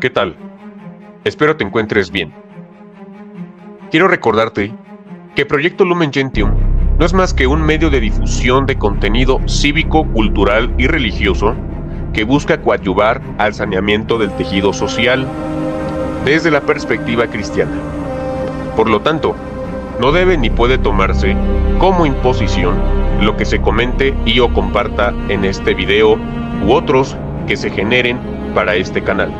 ¿Qué tal? Espero te encuentres bien. Quiero recordarte que Proyecto Lumen Gentium no es más que un medio de difusión de contenido cívico, cultural y religioso que busca coadyuvar al saneamiento del tejido social desde la perspectiva cristiana. Por lo tanto, no debe ni puede tomarse como imposición lo que se comente y o comparta en este video u otros que se generen para este canal.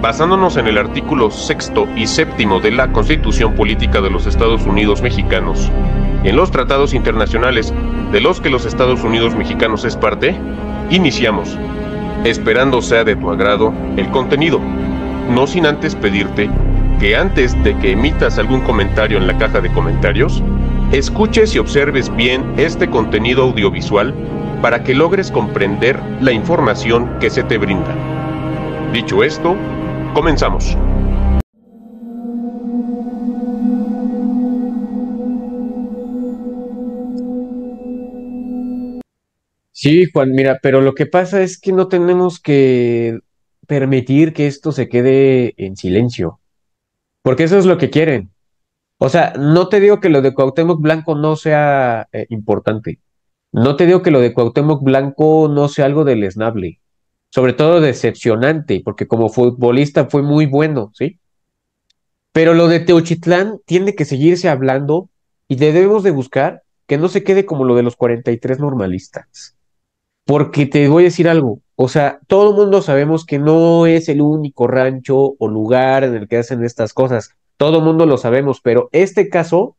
Basándonos en el artículo 6º y 7º de la Constitución Política de los Estados Unidos Mexicanos y en los tratados internacionales de los que los Estados Unidos Mexicanos es parte, iniciamos, esperando sea de tu agrado el contenido, no sin antes pedirte que antes de que emitas algún comentario en la caja de comentarios, escuches y observes bien este contenido audiovisual para que logres comprender la información que se te brinda. Dicho esto, comenzamos. Sí, Juan, mira, pero lo que pasa es que no tenemos que permitir que esto se quede en silencio, porque eso es lo que quieren. O sea, no te digo que lo de Cuauhtémoc Blanco no sea importante, no te digo que lo de Cuauhtémoc Blanco no sea algo deleznable, sobre todo decepcionante, porque como futbolista fue muy bueno, ¿sí? Pero lo de Teuchitlán tiene que seguirse hablando y debemos de buscar que no se quede como lo de los 43 normalistas. Porque te voy a decir algo, o sea, todo el mundo sabemos que no es el único rancho o lugar en el que hacen estas cosas, todo el mundo lo sabemos, pero este caso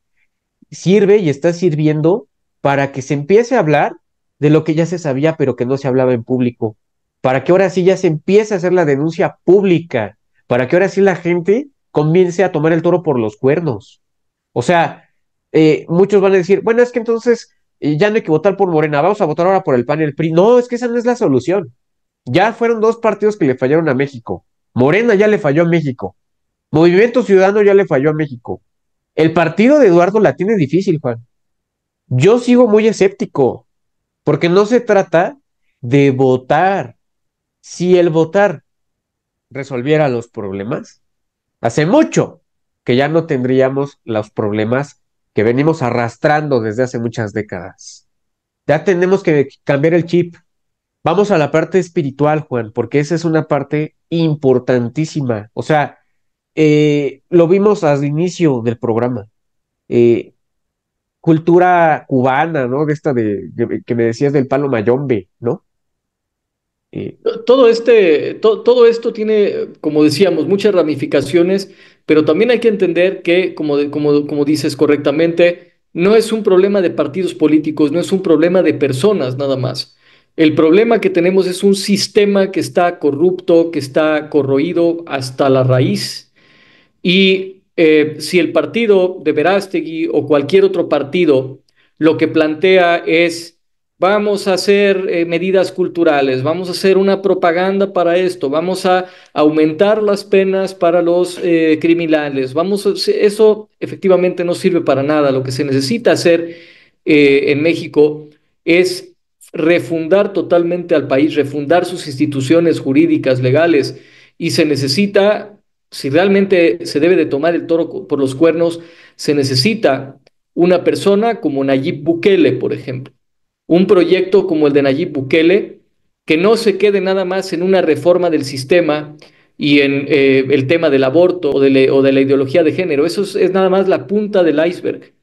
sirve y está sirviendo para que se empiece a hablar de lo que ya se sabía, pero que no se hablaba en público, para que ahora sí ya se empiece a hacer la denuncia pública, para que ahora sí la gente comience a tomar el toro por los cuernos. O sea, muchos van a decir, bueno, es que entonces ya no hay que votar por Morena, vamos a votar ahora por el PAN y el PRI. No, es que esa no es la solución. Ya fueron dos partidos que le fallaron a México. Morena ya le falló a México. Movimiento Ciudadano ya le falló a México. El partido de Eduardo la tiene difícil, Juan. Yo sigo muy escéptico, porque no se trata de votar. Si el votar resolviera los problemas, hace mucho que ya no tendríamos los problemas que venimos arrastrando desde hace muchas décadas. Ya tenemos que cambiar el chip. Vamos a la parte espiritual, Juan, porque esa es una parte importantísima. O sea, lo vimos al inicio del programa. Eh, Cultura cubana, ¿no? De esta que me decías del palo mayombe, ¿no? Eh, Todo esto tiene, como decíamos, muchas ramificaciones, pero también hay que entender que, como dices correctamente, no es un problema de partidos políticos, no es un problema de personas nada más. El problema que tenemos es un sistema que está corrupto, que está corroído hasta la raíz. Y si el partido de Verástegui o cualquier otro partido lo que plantea es: vamos a hacer medidas culturales, vamos a hacer una propaganda para esto, vamos a aumentar las penas para los criminales, eso efectivamente no sirve para nada. Lo que se necesita hacer en México es refundar totalmente al país, refundar sus instituciones jurídicas, legales, y se necesita, si realmente se debe de tomar el toro por los cuernos, se necesita una persona como Nayib Bukele, por ejemplo, un proyecto como el de Nayib Bukele, que no se quede nada más en una reforma del sistema y en el tema del aborto o de la ideología de género. Eso es nada más la punta del iceberg.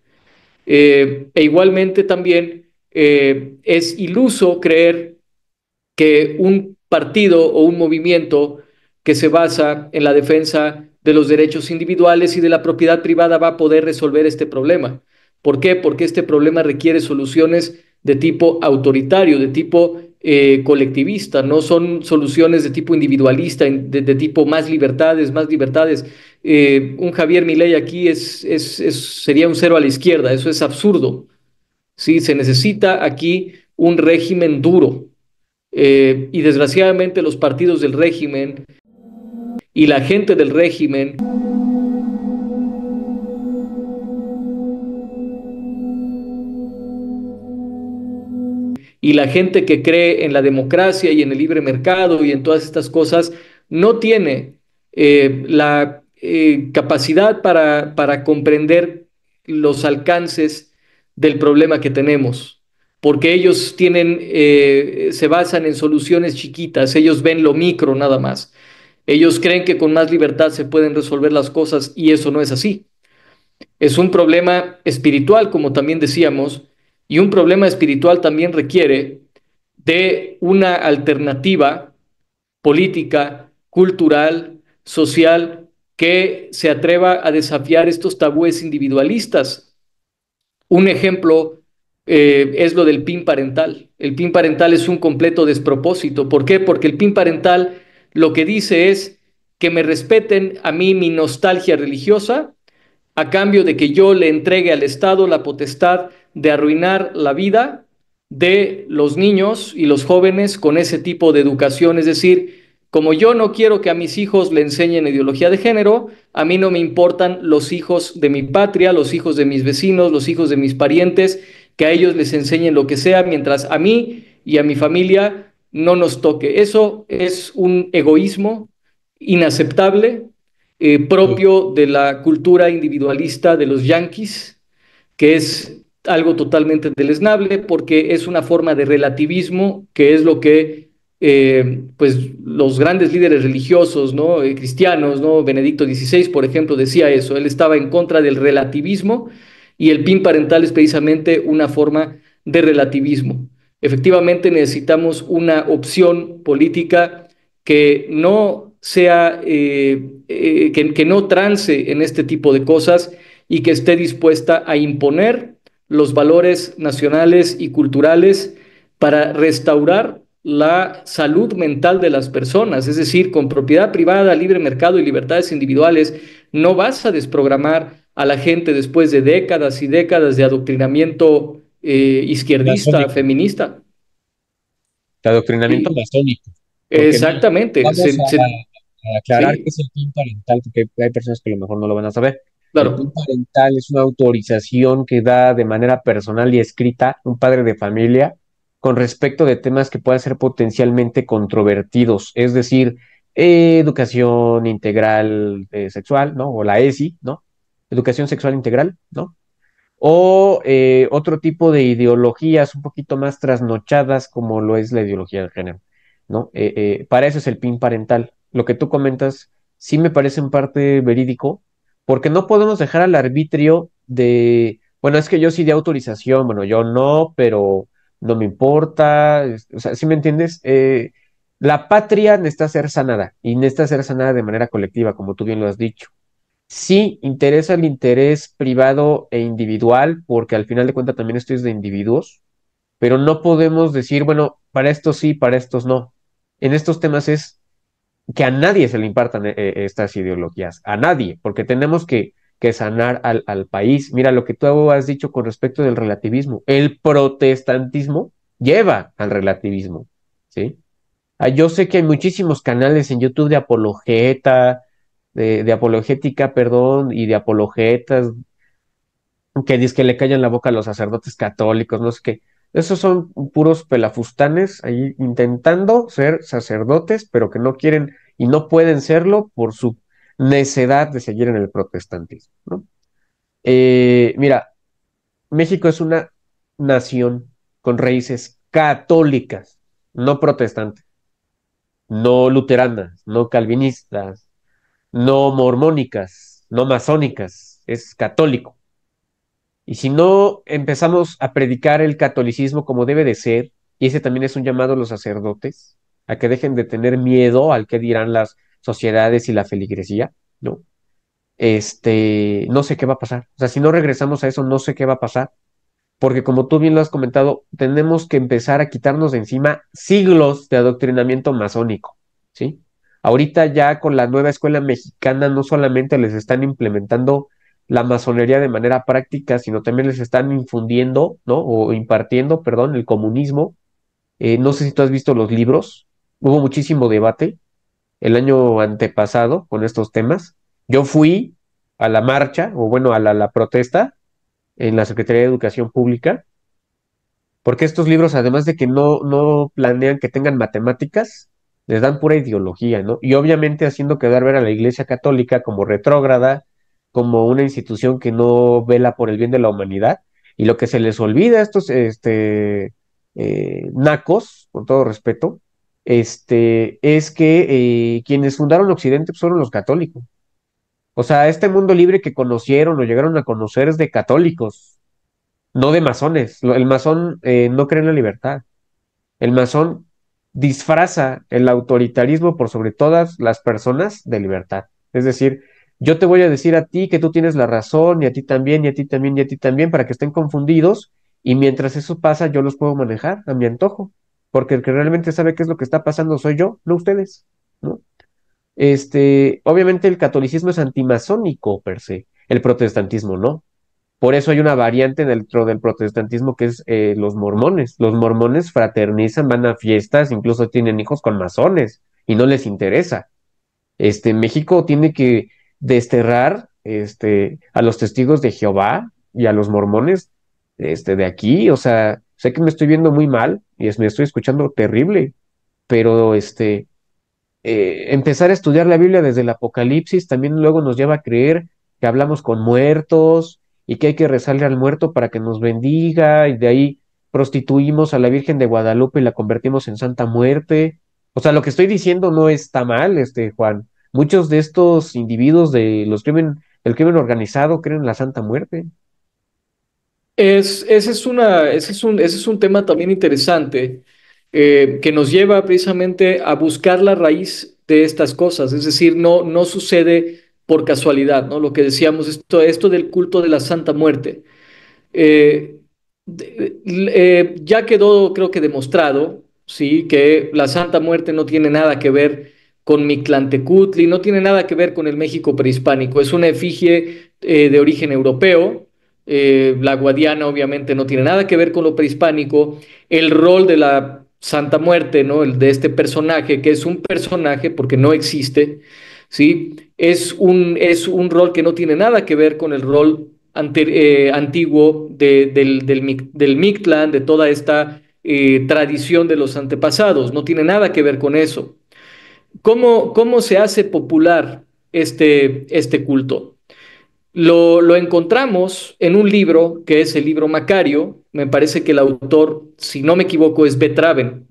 E igualmente también es iluso creer que un partido o un movimiento que se basa en la defensa de los derechos individuales y de la propiedad privada va a poder resolver este problema. ¿Por qué? Porque este problema requiere soluciones de tipo autoritario, de tipo colectivista, no son soluciones de tipo individualista, de tipo más libertades, más libertades. Un Javier Milei aquí sería un cero a la izquierda, eso es absurdo. ¿Sí? Se necesita aquí un régimen duro, y desgraciadamente los partidos del régimen y la gente del régimen y la gente que cree en la democracia y en el libre mercado y en todas estas cosas no tiene la capacidad para comprender los alcances del problema que tenemos, porque ellos se basan en soluciones chiquitas, ellos ven lo micro nada más. Ellos creen que con más libertad se pueden resolver las cosas y eso no es así. Es un problema espiritual, como también decíamos, y un problema espiritual también requiere de una alternativa política, cultural, social, que se atreva a desafiar estos tabúes individualistas. Un ejemplo es lo del PIN parental. El PIN parental es un completo despropósito. ¿Por qué? Porque el PIN parental lo que dice es que me respeten a mí mi nostalgia religiosa a cambio de que yo le entregue al Estado la potestad de arruinar la vida de los niños y los jóvenes con ese tipo de educación. Es decir, como yo no quiero que a mis hijos le enseñen ideología de género, a mí no me importan los hijos de mi patria, los hijos de mis vecinos, los hijos de mis parientes, que a ellos les enseñen lo que sea, mientras a mí y a mi familia no nos toque. Eso es un egoísmo inaceptable, propio de la cultura individualista de los yanquis, que es algo totalmente deleznable porque es una forma de relativismo, que es lo que pues los grandes líderes religiosos, ¿no? Cristianos, ¿no? Benedicto XVI, por ejemplo, decía eso. Él estaba en contra del relativismo y el PIN parental es precisamente una forma de relativismo. Efectivamente, necesitamos una opción política que no sea, que no trance en este tipo de cosas y que esté dispuesta a imponer los valores nacionales y culturales para restaurar la salud mental de las personas, es decir, con propiedad privada, libre mercado y libertades individuales, no vas a desprogramar a la gente después de décadas y décadas de adoctrinamiento izquierdista, Masónico, feminista. de adoctrinamiento Y masónico. Porque mira, exactamente, vamos a aclarar qué sí, es el PIN parental, porque hay personas que a lo mejor no lo van a saber. El PIN claro, parental es una autorización que da de manera personal y escrita un padre de familia con respecto de temas que puedan ser potencialmente controvertidos, es decir, educación integral sexual, ¿no? O la ESI, ¿no? Educación sexual integral, ¿no? O otro tipo de ideologías un poquito más trasnochadas como lo es la ideología de género, ¿no? Para eso es el PIN parental. Lo que tú comentas sí me parece en parte verídico, porque no podemos dejar al arbitrio de, bueno, es que yo sí di autorización, bueno, yo no, pero no me importa, o sea, ¿sí me entiendes? La patria necesita ser sanada y necesita ser sanada de manera colectiva, como tú bien lo has dicho. Sí, interesa el interés privado e individual, porque al final de cuentas también esto es de individuos, pero no podemos decir, bueno, para estos sí, para estos no. En estos temas es que a nadie se le impartan estas ideologías, a nadie, porque tenemos que sanar al país. Mira lo que tú has dicho con respecto del relativismo. El protestantismo lleva al relativismo, ¿sí? Yo sé que hay muchísimos canales en YouTube de apologeta, de apologética, perdón, y de apologetas que dicen que le callan la boca a los sacerdotes católicos, no sé qué. Esos son puros pelafustanes ahí intentando ser sacerdotes, pero que no quieren y no pueden serlo por su necedad de seguir en el protestantismo, ¿no? Mira, México es una nación con raíces católicas, no protestantes, no luteranas, no calvinistas, no mormónicas, no masónicas, es católico. Y si no empezamos a predicar el catolicismo como debe de ser, y ese también es un llamado a los sacerdotes, a que dejen de tener miedo al que dirán las sociedades y la feligresía, ¿no? No sé qué va a pasar. O sea, si no regresamos a eso, no sé qué va a pasar, porque como tú bien lo has comentado, tenemos que empezar a quitarnos de encima siglos de adoctrinamiento masónico, ¿sí? Ahorita ya con la nueva escuela mexicana no solamente les están implementando la masonería de manera práctica, sino también les están infundiendo, ¿no? O impartiendo, perdón, el comunismo. No sé si tú has visto los libros, hubo muchísimo debate el año antepasado con estos temas. Yo fui a la marcha, o bueno, a la protesta en la Secretaría de Educación Pública, porque estos libros, además de que no planean que tengan matemáticas, les dan pura ideología, ¿no? Y obviamente haciendo quedar ver a la Iglesia Católica como retrógrada, como una institución que no vela por el bien de la humanidad. Y lo que se les olvida a estos nacos, con todo respeto, es que quienes fundaron Occidente pues, fueron los católicos. O sea, este mundo libre que conocieron o llegaron a conocer es de católicos, no de masones. El masón no cree en la libertad. El masón disfraza el autoritarismo por sobre todas las personas de libertad. Es decir, yo te voy a decir a ti que tú tienes la razón, y a ti también, y a ti también, y a ti también, para que estén confundidos, y mientras eso pasa, yo los puedo manejar a mi antojo, porque el que realmente sabe qué es lo que está pasando soy yo, no ustedes, ¿no? Obviamente el catolicismo es antimasónico per se, el protestantismo no. Por eso hay una variante dentro del protestantismo que es los mormones. Los mormones fraternizan, van a fiestas, incluso tienen hijos con masones y no les interesa. México tiene que desterrar a los testigos de Jehová y a los mormones de aquí. O sea, sé que me estoy viendo muy mal y me estoy escuchando terrible, pero empezar a estudiar la Biblia desde el Apocalipsis también luego nos lleva a creer que hablamos con muertos y que hay que rezarle al muerto para que nos bendiga y de ahí prostituimos a la Virgen de Guadalupe y la convertimos en Santa Muerte. O sea, lo que estoy diciendo no está mal, Juan. Muchos de estos individuos del crimen organizado creen en la Santa Muerte. Ese es un tema también interesante que nos lleva precisamente a buscar la raíz de estas cosas. Es decir, no sucede por casualidad, ¿no? Lo que decíamos, esto del culto de la Santa Muerte. Eh, ya quedó, creo que demostrado, sí, que la Santa Muerte no tiene nada que ver con Mictlantecutli, no tiene nada que ver con el México prehispánico. Es una efigie de origen europeo. La guadiana obviamente no tiene nada que ver con lo prehispánico. El rol de la Santa Muerte, ¿no? El de este personaje, que es un personaje porque no existe, ¿sí? Es un rol que no tiene nada que ver con el rol antiguo del Mictlán, de toda esta tradición de los antepasados. No tiene nada que ver con eso. ¿Cómo se hace popular este culto? Lo encontramos en un libro que es el libro Macario. Me parece que el autor, si no me equivoco, es Betraven.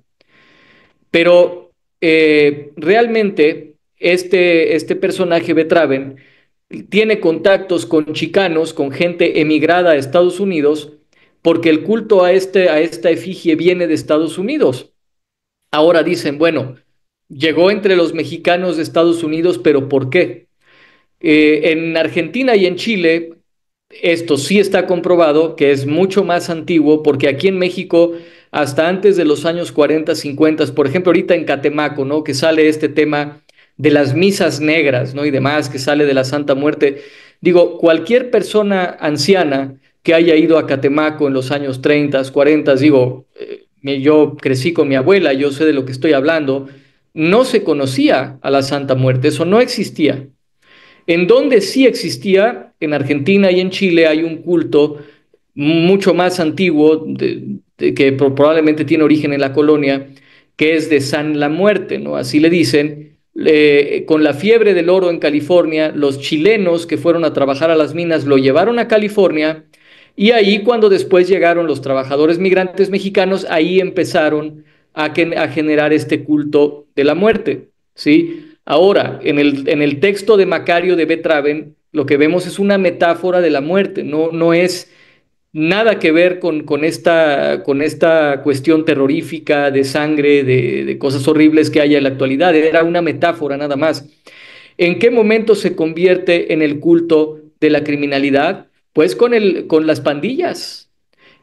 Pero realmente este personaje Betraven tiene contactos con chicanos, con gente emigrada a Estados Unidos, porque el culto a esta efigie viene de Estados Unidos. Ahora dicen, bueno, llegó entre los mexicanos de Estados Unidos, pero ¿por qué? En Argentina y en Chile, esto sí está comprobado que es mucho más antiguo, porque aquí en México, hasta antes de los años 40, 50, por ejemplo, ahorita en Catemaco, ¿no? Que sale este tema de las misas negras, ¿no? Y demás, que sale de la Santa Muerte. Digo, cualquier persona anciana que haya ido a Catemaco en los años 30, 40, digo, yo crecí con mi abuela, yo sé de lo que estoy hablando, no se conocía a la Santa Muerte, eso no existía. En donde sí existía, en Argentina y en Chile, hay un culto mucho más antiguo, que probablemente tiene origen en la colonia, que es de San la Muerte, ¿no? Así le dicen. Con la fiebre del oro en California, los chilenos que fueron a trabajar a las minas lo llevaron a California y ahí cuando después llegaron los trabajadores migrantes mexicanos, ahí empezaron a generar este culto de la muerte, ¿sí? Ahora, en el texto de Macario de Betraven, lo que vemos es una metáfora de la muerte, no es nada que ver con esta cuestión terrorífica de sangre, de cosas horribles que hay en la actualidad, era una metáfora nada más. ¿En qué momento se convierte en el culto de la criminalidad? Pues con las pandillas.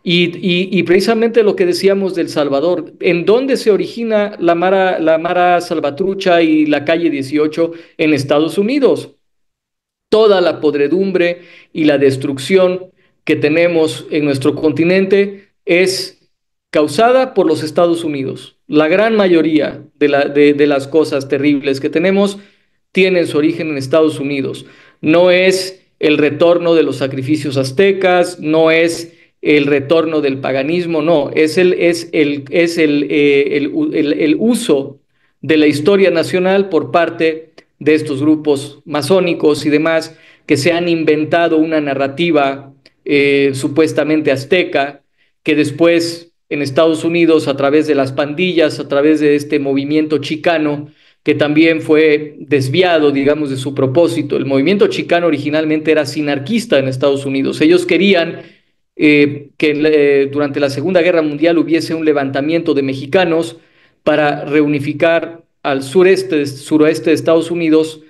Y precisamente lo que decíamos del Salvador, ¿en dónde se origina la Mara Salvatrucha y la calle 18 en Estados Unidos? Toda la podredumbre y la destrucción que tenemos en nuestro continente es causada por los Estados Unidos. La gran mayoría de las cosas terribles que tenemos tienen su origen en Estados Unidos. No es el retorno de los sacrificios aztecas, no es el retorno del paganismo, no, es el uso de la historia nacional por parte de estos grupos masónicos y demás que se han inventado una narrativa supuestamente azteca, que después en Estados Unidos, a través de las pandillas, a través de este movimiento chicano, que también fue desviado, digamos, de su propósito. El movimiento chicano originalmente era sinarquista en Estados Unidos. Ellos querían que durante la Segunda Guerra Mundial hubiese un levantamiento de mexicanos para reunificar al suroeste de Estados Unidos,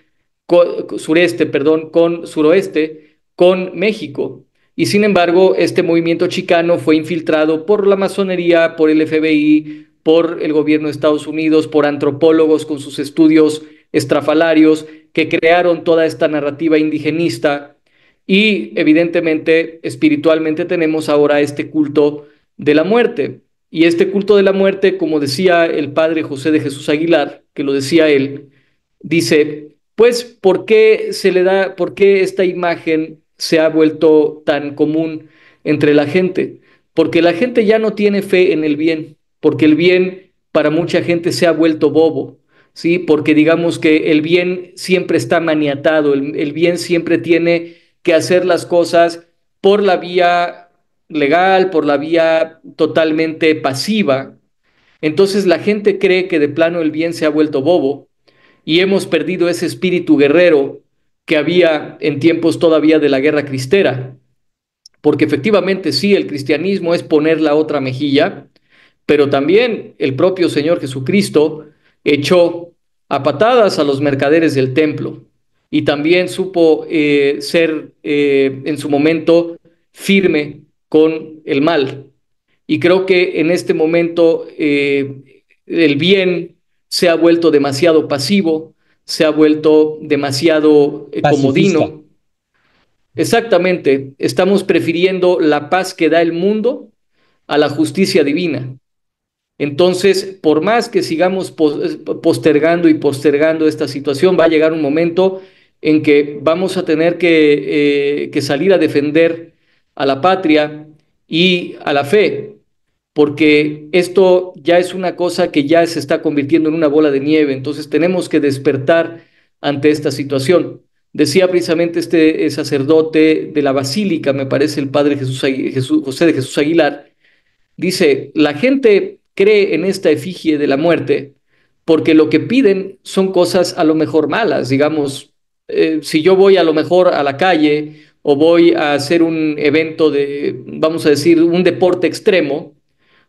sureste, perdón, con suroeste, con México. Y sin embargo, este movimiento chicano fue infiltrado por la masonería, por el FBI, por el gobierno de Estados Unidos, por antropólogos con sus estudios estrafalarios que crearon toda esta narrativa indigenista y evidentemente espiritualmente tenemos ahora este culto de la muerte. Y este culto de la muerte, como decía el padre José de Jesús Aguilar, que lo decía él, dice, pues, ¿por qué esta imagen se ha vuelto tan común entre la gente? Porque la gente ya no tiene fe en el bien, porque el bien para mucha gente se ha vuelto bobo, ¿sí? Porque digamos que el bien siempre está maniatado, el bien siempre tiene que hacer las cosas por la vía legal, por la vía totalmente pasiva. Entonces la gente cree que de plano el bien se ha vuelto bobo y hemos perdido ese espíritu guerrero que había en tiempos todavía de la guerra cristera, porque efectivamente sí, el cristianismo es poner la otra mejilla, pero también el propio Señor Jesucristo echó a patadas a los mercaderes del templo y también supo ser en su momento firme con el mal. Y creo que en este momento el bien se ha vuelto demasiado pasivo, se ha vuelto demasiado Pacifista. comodino. Exactamente, estamos prefiriendo la paz que da el mundo a la justicia divina. Entonces, por más que sigamos postergando y postergando esta situación, va a llegar un momento en que vamos a tener que salir a defender a la patria y a la fe, porque esto ya es una cosa que ya se está convirtiendo en una bola de nieve, entonces tenemos que despertar ante esta situación. Decía precisamente este sacerdote de la Basílica, me parece el padre José de Jesús Aguilar, dice, la gente cree en esta efigie de la muerte porque lo que piden son cosas a lo mejor malas, digamos, si yo voy a lo mejor a la calle o voy a hacer un evento de, vamos a decir, un deporte extremo,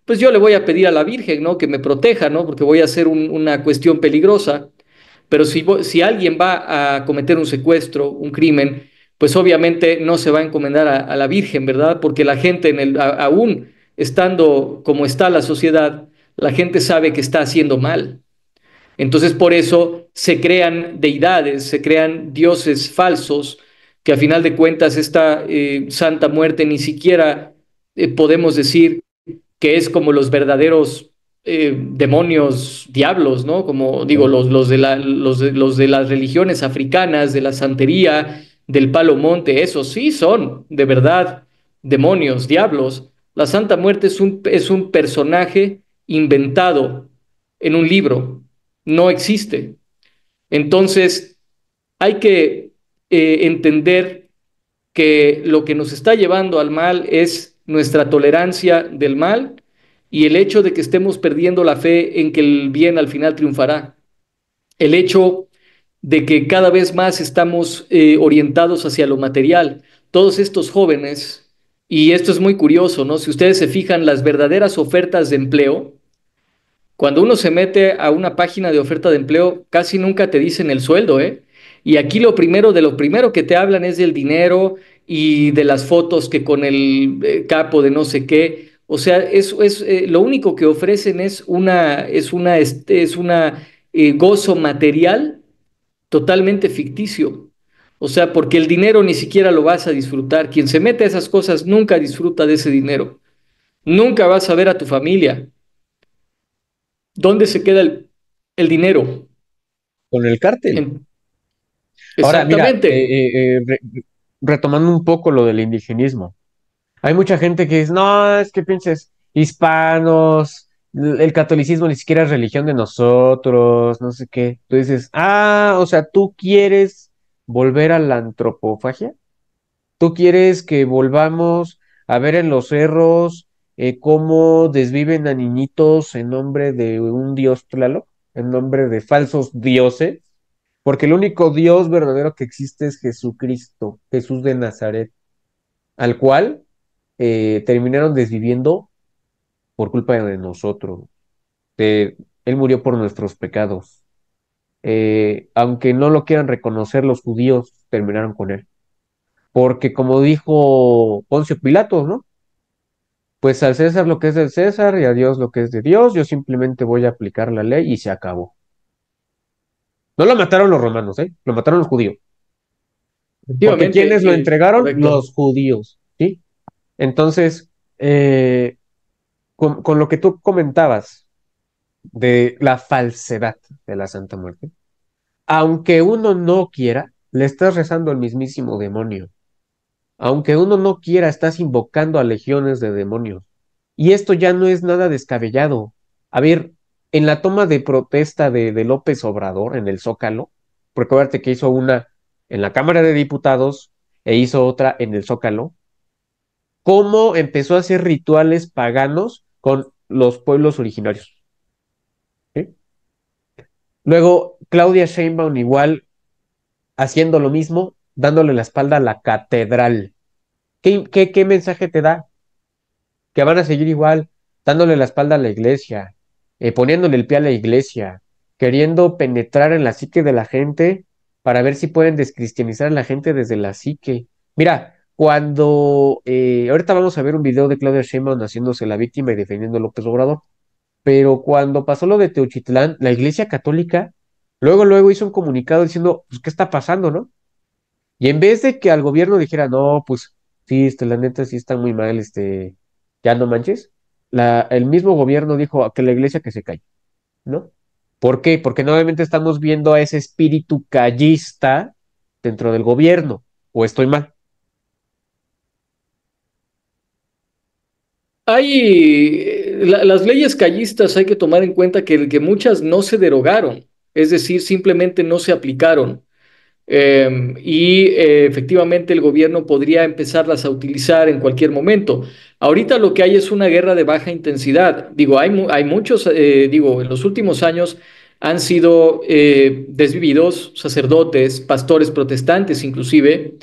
pues yo le voy a pedir a la Virgen, ¿no? Que me proteja, ¿no? Porque voy a hacer una cuestión peligrosa. Pero si alguien va a cometer un secuestro, un crimen, pues obviamente no se va a encomendar a la Virgen, ¿verdad? Porque la gente, aún estando como está la sociedad, la gente sabe que está haciendo mal. Entonces por eso se crean deidades, se crean dioses falsos, que a final de cuentas esta Santa Muerte ni siquiera podemos decir que es como los verdaderos demonios, diablos, ¿no? Como digo, los de las religiones africanas, de la santería, del palo monte, esos sí son de verdad demonios, diablos. La Santa Muerte es un personaje inventado en un libro, no existe. Entonces, hay que entender que lo que nos está llevando al mal es nuestra tolerancia del mal y el hecho de que estemos perdiendo la fe en que el bien al final triunfará. El hecho de que cada vez más estamos orientados hacia lo material. Todos estos jóvenes, y esto es muy curioso, ¿no? Si ustedes se fijan, las verdaderas ofertas de empleo, cuando uno se mete a una página de oferta de empleo, casi nunca te dicen el sueldo, ¿eh? Y aquí de lo primero que te hablan es del dinero y de las fotos que con el capo de no sé qué. O sea, lo único que ofrecen es una gozo material totalmente ficticio. O sea, porque el dinero ni siquiera lo vas a disfrutar. Quien se mete a esas cosas nunca disfruta de ese dinero. Nunca vas a ver a tu familia. ¿Dónde se queda el dinero? Con el cártel. En- Ahora, mira, exactamente. retomando un poco lo del indigenismo. Hay mucha gente que dice, no, es que pinches hispanos, el catolicismo ni siquiera es religión de nosotros, no sé qué. Tú dices, o sea, ¿tú quieres volver a la antropofagia? ¿Tú quieres que volvamos a ver en los cerros cómo desviven a niñitos en nombre de un dios Tlaloc, en nombre de falsos dioses? Porque el único Dios verdadero que existe es Jesucristo, Jesús de Nazaret, al cual terminaron desviviendo por culpa de nosotros. Él murió por nuestros pecados. Aunque no lo quieran reconocer, los judíos terminaron con él. Porque como dijo Poncio Pilatos, ¿no? Pues al César lo que es del César y a Dios lo que es de Dios, yo simplemente voy a aplicar la ley y se acabó. No lo mataron los romanos, ¿eh? Lo mataron los judíos. Porque ¿quiénes lo Efectivamente, entregaron? correcto. Los judíos, ¿sí? Entonces, con lo que tú comentabas de la falsedad de la Santa Muerte, aunque uno no quiera, le estás rezando al mismísimo demonio. Aunque uno no quiera, estás invocando a legiones de demonios. Y esto ya no es nada descabellado. A ver, en la toma de protesta de López Obrador en el Zócalo, recuérdate que hizo una en la Cámara de Diputados e hizo otra en el Zócalo, cómo empezó a hacer rituales paganos con los pueblos originarios. ¿Sí? Luego, Claudia Sheinbaum igual haciendo lo mismo, dándole la espalda a la catedral. ¿Qué mensaje te da? Que van a seguir igual, dándole la espalda a la iglesia, poniéndole el pie a la iglesia, queriendo penetrar en la psique de la gente para ver si pueden descristianizar a la gente desde la psique. Mira, ahorita vamos a ver un video de Claudia Sheinbaum haciéndose la víctima y defendiendo a López Obrador, pero cuando pasó lo de Teuchitlán, la iglesia católica luego hizo un comunicado diciendo, pues, ¿qué está pasando, no? Y en vez de que al gobierno dijera, no, pues sí, la neta sí está muy mal, ya no manches, el mismo gobierno dijo a que la iglesia que se calle, ¿no? ¿Por qué? Porque nuevamente estamos viendo a ese espíritu callista dentro del gobierno, o estoy mal. Las leyes callistas hay que tomar en cuenta que muchas no se derogaron, es decir, simplemente no se aplicaron. Efectivamente el gobierno podría empezarlas a utilizar en cualquier momento. Ahorita lo que hay es una guerra de baja intensidad. Digo, hay muchos, digo, en los últimos años han sido desvividos sacerdotes, pastores protestantes inclusive.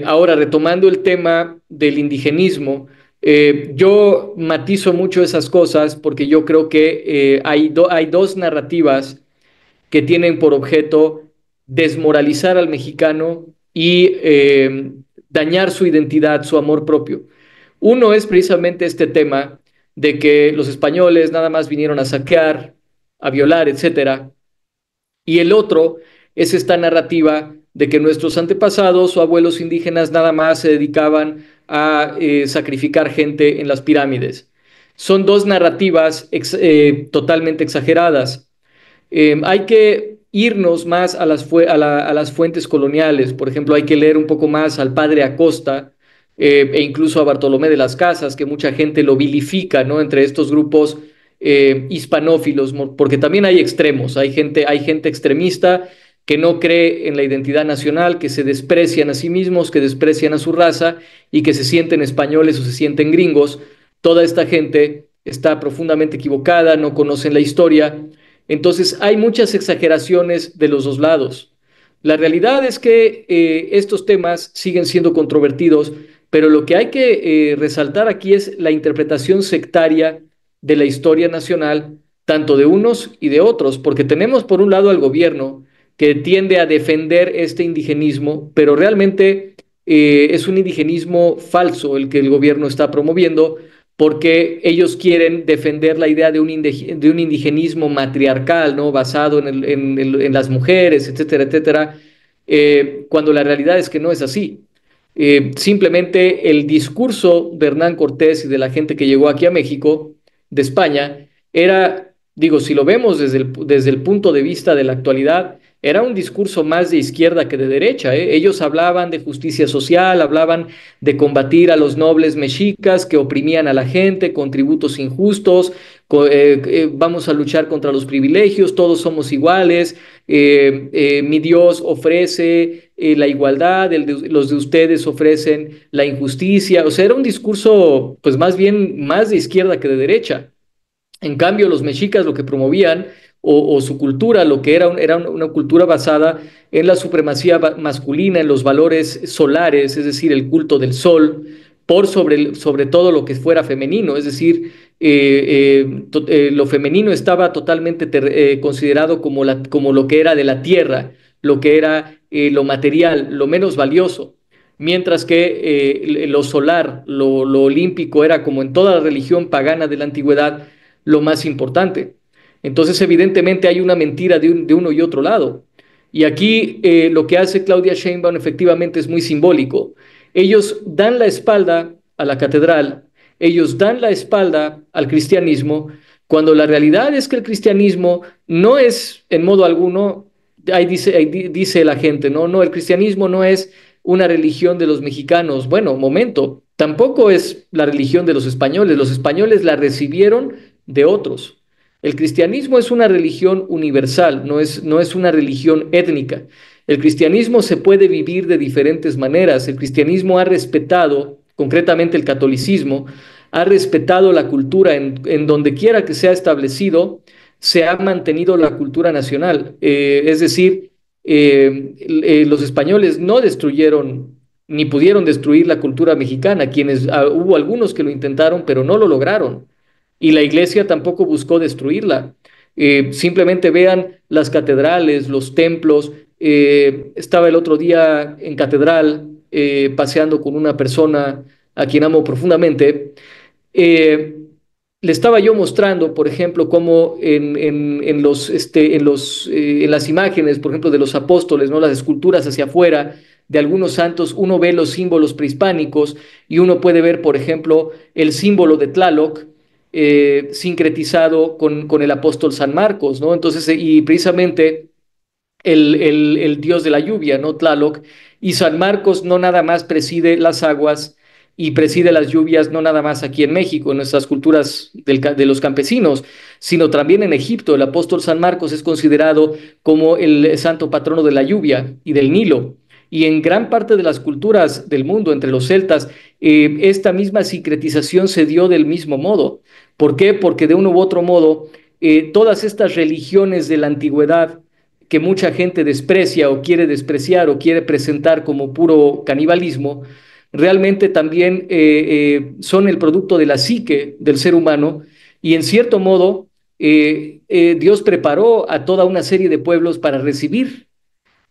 Ahora, retomando el tema del indigenismo, yo matizo mucho esas cosas porque yo creo que hay dos narrativas que tienen por objeto desmoralizar al mexicano y dañar su identidad, su amor propio. Uno es precisamente este tema de que los españoles nada más vinieron a saquear, a violar, etcétera, y el otro es esta narrativa de que nuestros antepasados o abuelos indígenas nada más se dedicaban a sacrificar gente en las pirámides. Son dos narrativas totalmente exageradas. Hay que irnos más a las fuentes coloniales. Por ejemplo, hay que leer un poco más al padre Acosta e incluso a Bartolomé de las Casas, que mucha gente lo vilifica, ¿no? Entre estos grupos hispanófilos, porque también hay extremos, hay gente extremista que no cree en la identidad nacional, que se desprecian a sí mismos, que desprecian a su raza y que se sienten españoles o se sienten gringos. Toda esta gente está profundamente equivocada, no conocen la historia. Entonces hay muchas exageraciones de los dos lados. La realidad es que estos temas siguen siendo controvertidos, pero lo que hay que resaltar aquí es la interpretación sectaria de la historia nacional, tanto de unos y de otros, porque tenemos por un lado al gobierno que tiende a defender este indigenismo, pero realmente es un indigenismo falso el que el gobierno está promoviendo, porque ellos quieren defender la idea de un indigenismo matriarcal, ¿no? Basado en las mujeres, etcétera, etcétera, cuando la realidad es que no es así. Simplemente el discurso de Hernán Cortés y de la gente que llegó aquí a México, de España, era, digo, si lo vemos desde el punto de vista de la actualidad, era un discurso más de izquierda que de derecha, ¿eh? Ellos hablaban de justicia social, hablaban de combatir a los nobles mexicas que oprimían a la gente con tributos injustos, vamos a luchar contra los privilegios, todos somos iguales, mi Dios ofrece la igualdad, los de ustedes ofrecen la injusticia, o sea, era un discurso pues más bien más de izquierda que de derecha. En cambio, los mexicas lo que promovían, o su cultura, lo que era una cultura basada en la supremacía masculina, en los valores solares, es decir, el culto del sol, sobre todo lo que fuera femenino, es decir, lo femenino estaba totalmente considerado como lo que era de la tierra, lo que era lo material, lo menos valioso. Mientras que lo solar, lo olímpico, era como en toda la religión pagana de la antigüedad, lo más importante. Entonces, evidentemente hay una mentira de uno y otro lado. Y aquí lo que hace Claudia Sheinbaum efectivamente es muy simbólico. Ellos dan la espalda a la catedral, ellos dan la espalda al cristianismo, cuando la realidad es que el cristianismo no es en modo alguno, ahí dice la gente, no, no, el cristianismo no es una religión de los mexicanos. Bueno, momento, tampoco es la religión de los españoles la recibieron de otros. El cristianismo es una religión universal, no es una religión étnica. El cristianismo se puede vivir de diferentes maneras. El cristianismo ha respetado, concretamente el catolicismo, ha respetado la cultura en donde quiera que sea establecido, se ha mantenido la cultura nacional. Es decir, los españoles no destruyeron ni pudieron destruir la cultura mexicana, hubo algunos que lo intentaron, pero no lo lograron. Y la iglesia tampoco buscó destruirla. Simplemente vean las catedrales, los templos. Estaba el otro día en catedral paseando con una persona a quien amo profundamente. Eh, Le estaba yo mostrando, por ejemplo, cómo en las imágenes, por ejemplo, de los apóstoles, ¿no? Las esculturas hacia afuera de algunos santos, uno ve los símbolos prehispánicos y uno puede ver, por ejemplo, el símbolo de Tlaloc sincretizado con el apóstol San Marcos, ¿no? Entonces, y precisamente el dios de la lluvia, ¿no? Tlaloc, y San Marcos no nada más preside las aguas y preside las lluvias, no nada más aquí en México, en nuestras culturas de los campesinos, sino también en Egipto. El apóstol San Marcos es considerado como el santo patrono de la lluvia y del Nilo. Y en gran parte de las culturas del mundo, entre los celtas, esta misma sincretización se dio del mismo modo. ¿Por qué? Porque de uno u otro modo, todas estas religiones de la antigüedad que mucha gente desprecia o quiere despreciar o quiere presentar como puro canibalismo, realmente también son el producto de la psique del ser humano y en cierto modo Dios preparó a toda una serie de pueblos para recibir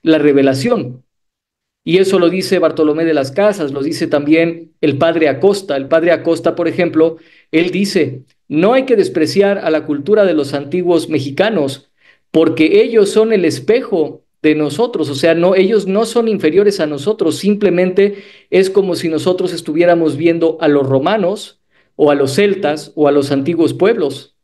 la revelación. Y eso lo dice Bartolomé de las Casas, lo dice también el padre Acosta. El padre Acosta, por ejemplo, él dice, no hay que despreciar a la cultura de los antiguos mexicanos, porque ellos son el espejo de nosotros, o sea, no, ellos no son inferiores a nosotros, simplemente es como si nosotros estuviéramos viendo a los romanos o a los celtas o a los antiguos pueblos.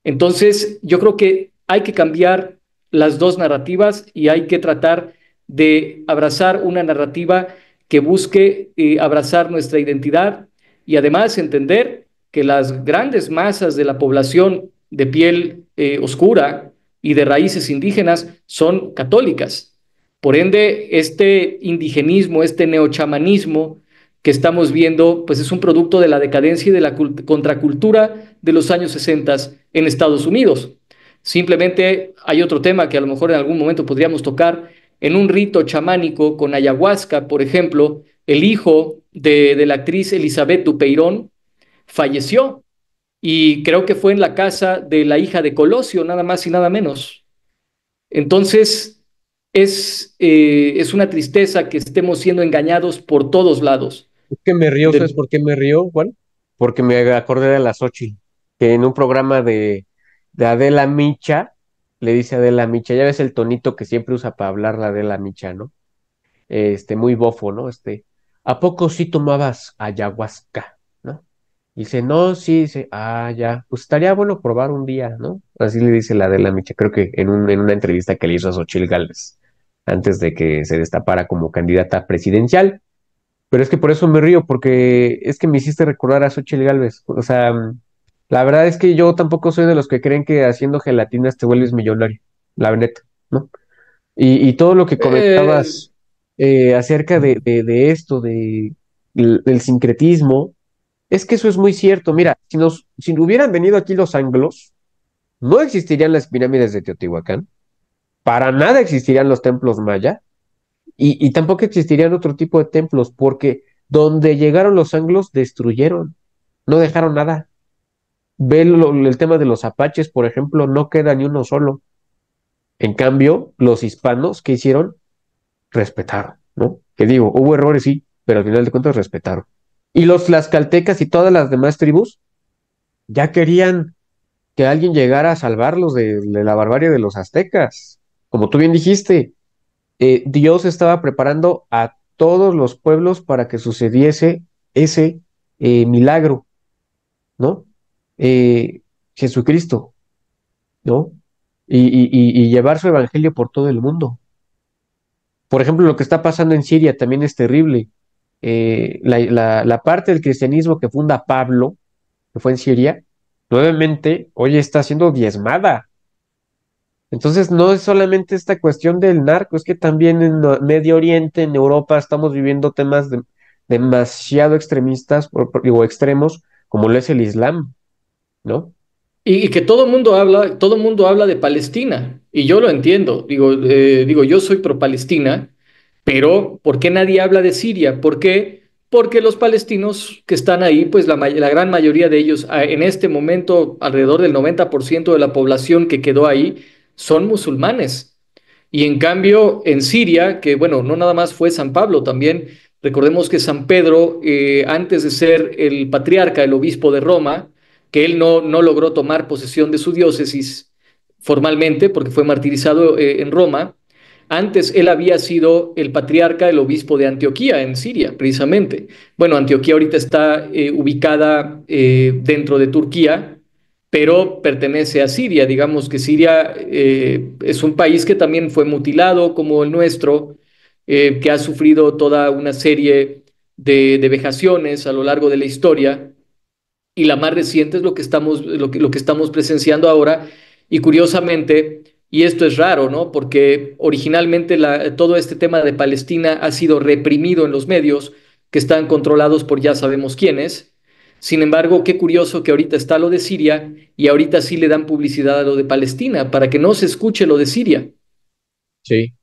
Entonces, yo creo que hay que cambiar las dos narrativas y hay que tratar de abrazar una narrativa que busque abrazar nuestra identidad y además entender que las grandes masas de la población de piel oscura y de raíces indígenas son católicas. Por ende, este indigenismo, este neochamanismo que estamos viendo, pues es un producto de la decadencia y de la contracultura de los años 60 en Estados Unidos. Simplemente hay otro tema que a lo mejor en algún momento podríamos tocar. En un rito chamánico con ayahuasca, por ejemplo, el hijo de la actriz Elizabeth Dupeirón falleció y creo que fue en la casa de la hija de Colosio, nada más y nada menos. Entonces, es una tristeza que estemos siendo engañados por todos lados. Es que me río, ¿sabes De, por qué me río, Juan? Porque me acordé de la Xochitl, que en un programa de Adela Micha, le dice a Adela Micha, ya ves el tonito que siempre usa para hablar la Adela Micha, ¿no? Muy bofo, ¿no? ¿A poco sí tomabas ayahuasca, ¿no? Y dice, no, sí, dice, ya, pues estaría bueno probar un día, ¿no? Así le dice la Adela Micha, creo que en una entrevista que le hizo a Xochitl Gálvez, antes de que se destapara como candidata presidencial. Pero es que por eso me río, porque es que me hiciste recordar a Xochitl Gálvez. O sea, la verdad es que yo tampoco soy de los que creen que haciendo gelatinas te vuelves millonario, la neta, ¿no? Y todo lo que Eh, comentabas acerca de esto, del sincretismo, es que eso es muy cierto. Mira, si no hubieran venido aquí los anglos, no existirían las pirámides de Teotihuacán, para nada existirían los templos maya, y tampoco existirían otro tipo de templos, porque donde llegaron los anglos, destruyeron, no dejaron nada. Ve el tema de los apaches, por ejemplo, no queda ni uno solo. En cambio, los hispanos, ¿qué hicieron? Respetaron, ¿no? Que digo, hubo errores, sí, pero al final de cuentas respetaron. Y los tlaxcaltecas y todas las demás tribus ya querían que alguien llegara a salvarlos de la barbarie de los aztecas. Como tú bien dijiste, Dios estaba preparando a todos los pueblos para que sucediese ese milagro, ¿no? Jesucristo, ¿no? Y llevar su evangelio por todo el mundo. Por ejemplo, lo que está pasando en Siria también es terrible. La parte del cristianismo que funda Pablo, que fue en Siria, nuevamente hoy está siendo diezmada. Entonces, no es solamente esta cuestión del narco, es que también en Medio Oriente, en Europa, estamos viviendo temas demasiado extremistas o extremos, como lo es el Islam, ¿no? y que todo el mundo habla de Palestina, y yo lo entiendo. Digo, yo soy pro Palestina, pero ¿por qué nadie habla de Siria? ¿Por qué? Porque los palestinos que están ahí, pues la gran mayoría de ellos, en este momento, alrededor del 90% de la población que quedó ahí, son musulmanes. Y en cambio, en Siria, que bueno, no nada más fue San Pablo, también recordemos que San Pedro, antes de ser el patriarca, el obispo de Roma, que él no logró tomar posesión de su diócesis formalmente, porque fue martirizado en Roma. Antes él había sido el patriarca, el obispo de Antioquía, en Siria, precisamente. Bueno, Antioquía ahorita está ubicada dentro de Turquía, pero pertenece a Siria. Digamos que Siria es un país que también fue mutilado como el nuestro, que ha sufrido toda una serie de vejaciones a lo largo de la historia, y la más reciente es lo que estamos presenciando ahora. Y curiosamente, y esto es raro, ¿no? Porque originalmente todo este tema de Palestina ha sido reprimido en los medios, que están controlados por ya sabemos quiénes. Sin embargo, qué curioso que ahorita está lo de Siria y ahorita sí le dan publicidad a lo de Palestina para que no se escuche lo de Siria. Sí.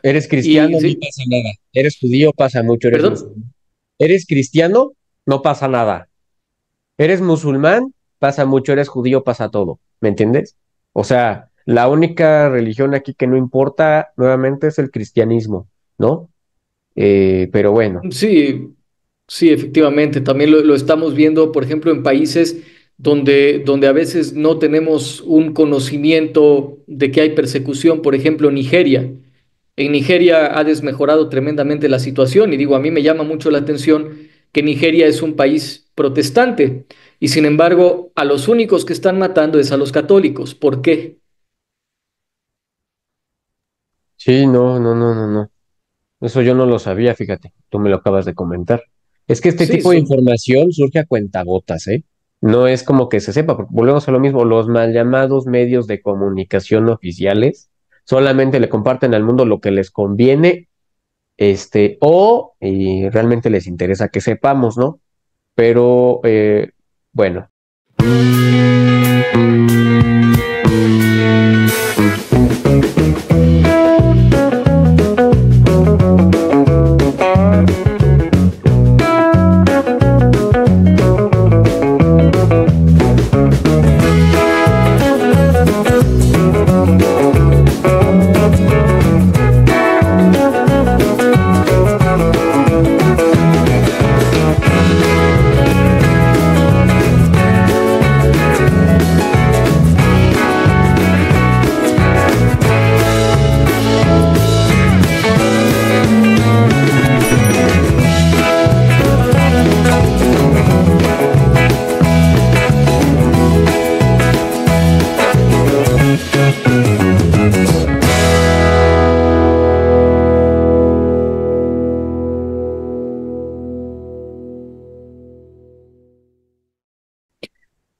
Eres Y cristiano, no sí, pasa nada. Eres judío, pasa mucho, eres perdón. musulmán. Eres cristiano, no pasa nada. Eres musulmán, pasa mucho, eres judío, pasa todo. ¿Me entiendes? O sea, la única religión aquí que no importa nuevamente es el cristianismo, ¿no? Pero bueno, Sí, sí, efectivamente. También lo estamos viendo, por ejemplo, en países donde a veces no tenemos un conocimiento de que hay persecución. Por ejemplo, Nigeria. En Nigeria ha desmejorado tremendamente la situación, y digo, a mí me llama mucho la atención que Nigeria es un país protestante y sin embargo a los únicos que están matando es a los católicos. ¿Por qué? sí, no, no, no, no, no. Eso yo no lo sabía, fíjate, tú me lo acabas de comentar. Es que este Sí, tipo de información surge a cuentagotas, ¿eh? No es como que se sepa, porque volvemos a lo mismo, los mal llamados medios de comunicación oficiales solamente le comparten al mundo lo que les conviene, o y realmente les interesa que sepamos, ¿no? Pero bueno.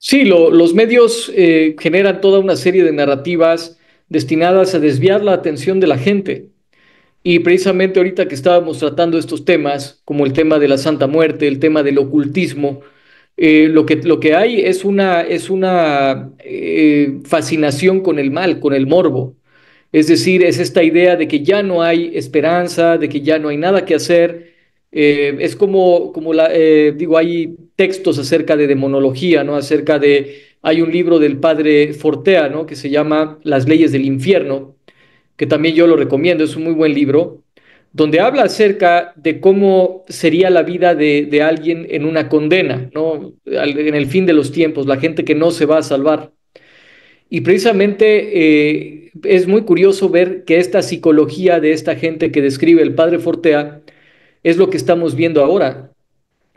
Sí, los medios generan toda una serie de narrativas destinadas a desviar la atención de la gente. Y precisamente ahorita que estábamos tratando estos temas, como el tema de la Santa Muerte, el tema del ocultismo, lo que hay es una fascinación con el mal, con el morbo. Es decir, es esta idea de que ya no hay esperanza, de que ya no hay nada que hacer. Es digo, hay textos acerca de demonología, ¿no? Hay un libro del padre Fortea, ¿no? Que se llama Las leyes del infierno, que también yo lo recomiendo, es un muy buen libro, donde habla acerca de cómo sería la vida de alguien en una condena, ¿no? En el fin de los tiempos, la gente que no se va a salvar. Y precisamente es muy curioso ver que esta psicología de esta gente que describe el padre Fortea es lo que estamos viendo ahora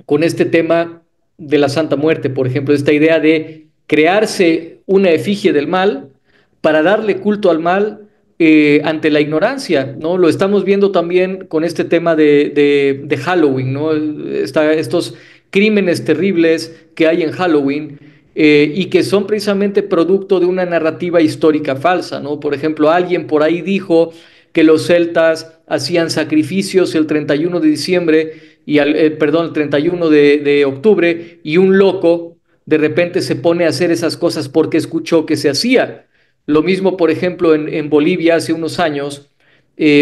con este tema de la Santa Muerte, por ejemplo, esta idea de crearse una efigie del mal para darle culto al mal ante la ignorancia, ¿no? Lo estamos viendo también con este tema de Halloween, ¿no? Estos crímenes terribles que hay en Halloween y que son precisamente producto de una narrativa histórica falsa, ¿no? Por ejemplo, alguien por ahí dijo que los celtas hacían sacrificios el 31 de diciembre perdón, el 31 de octubre, y un loco de repente se pone a hacer esas cosas porque escuchó que se hacía. Lo mismo, por ejemplo, en Bolivia hace unos años,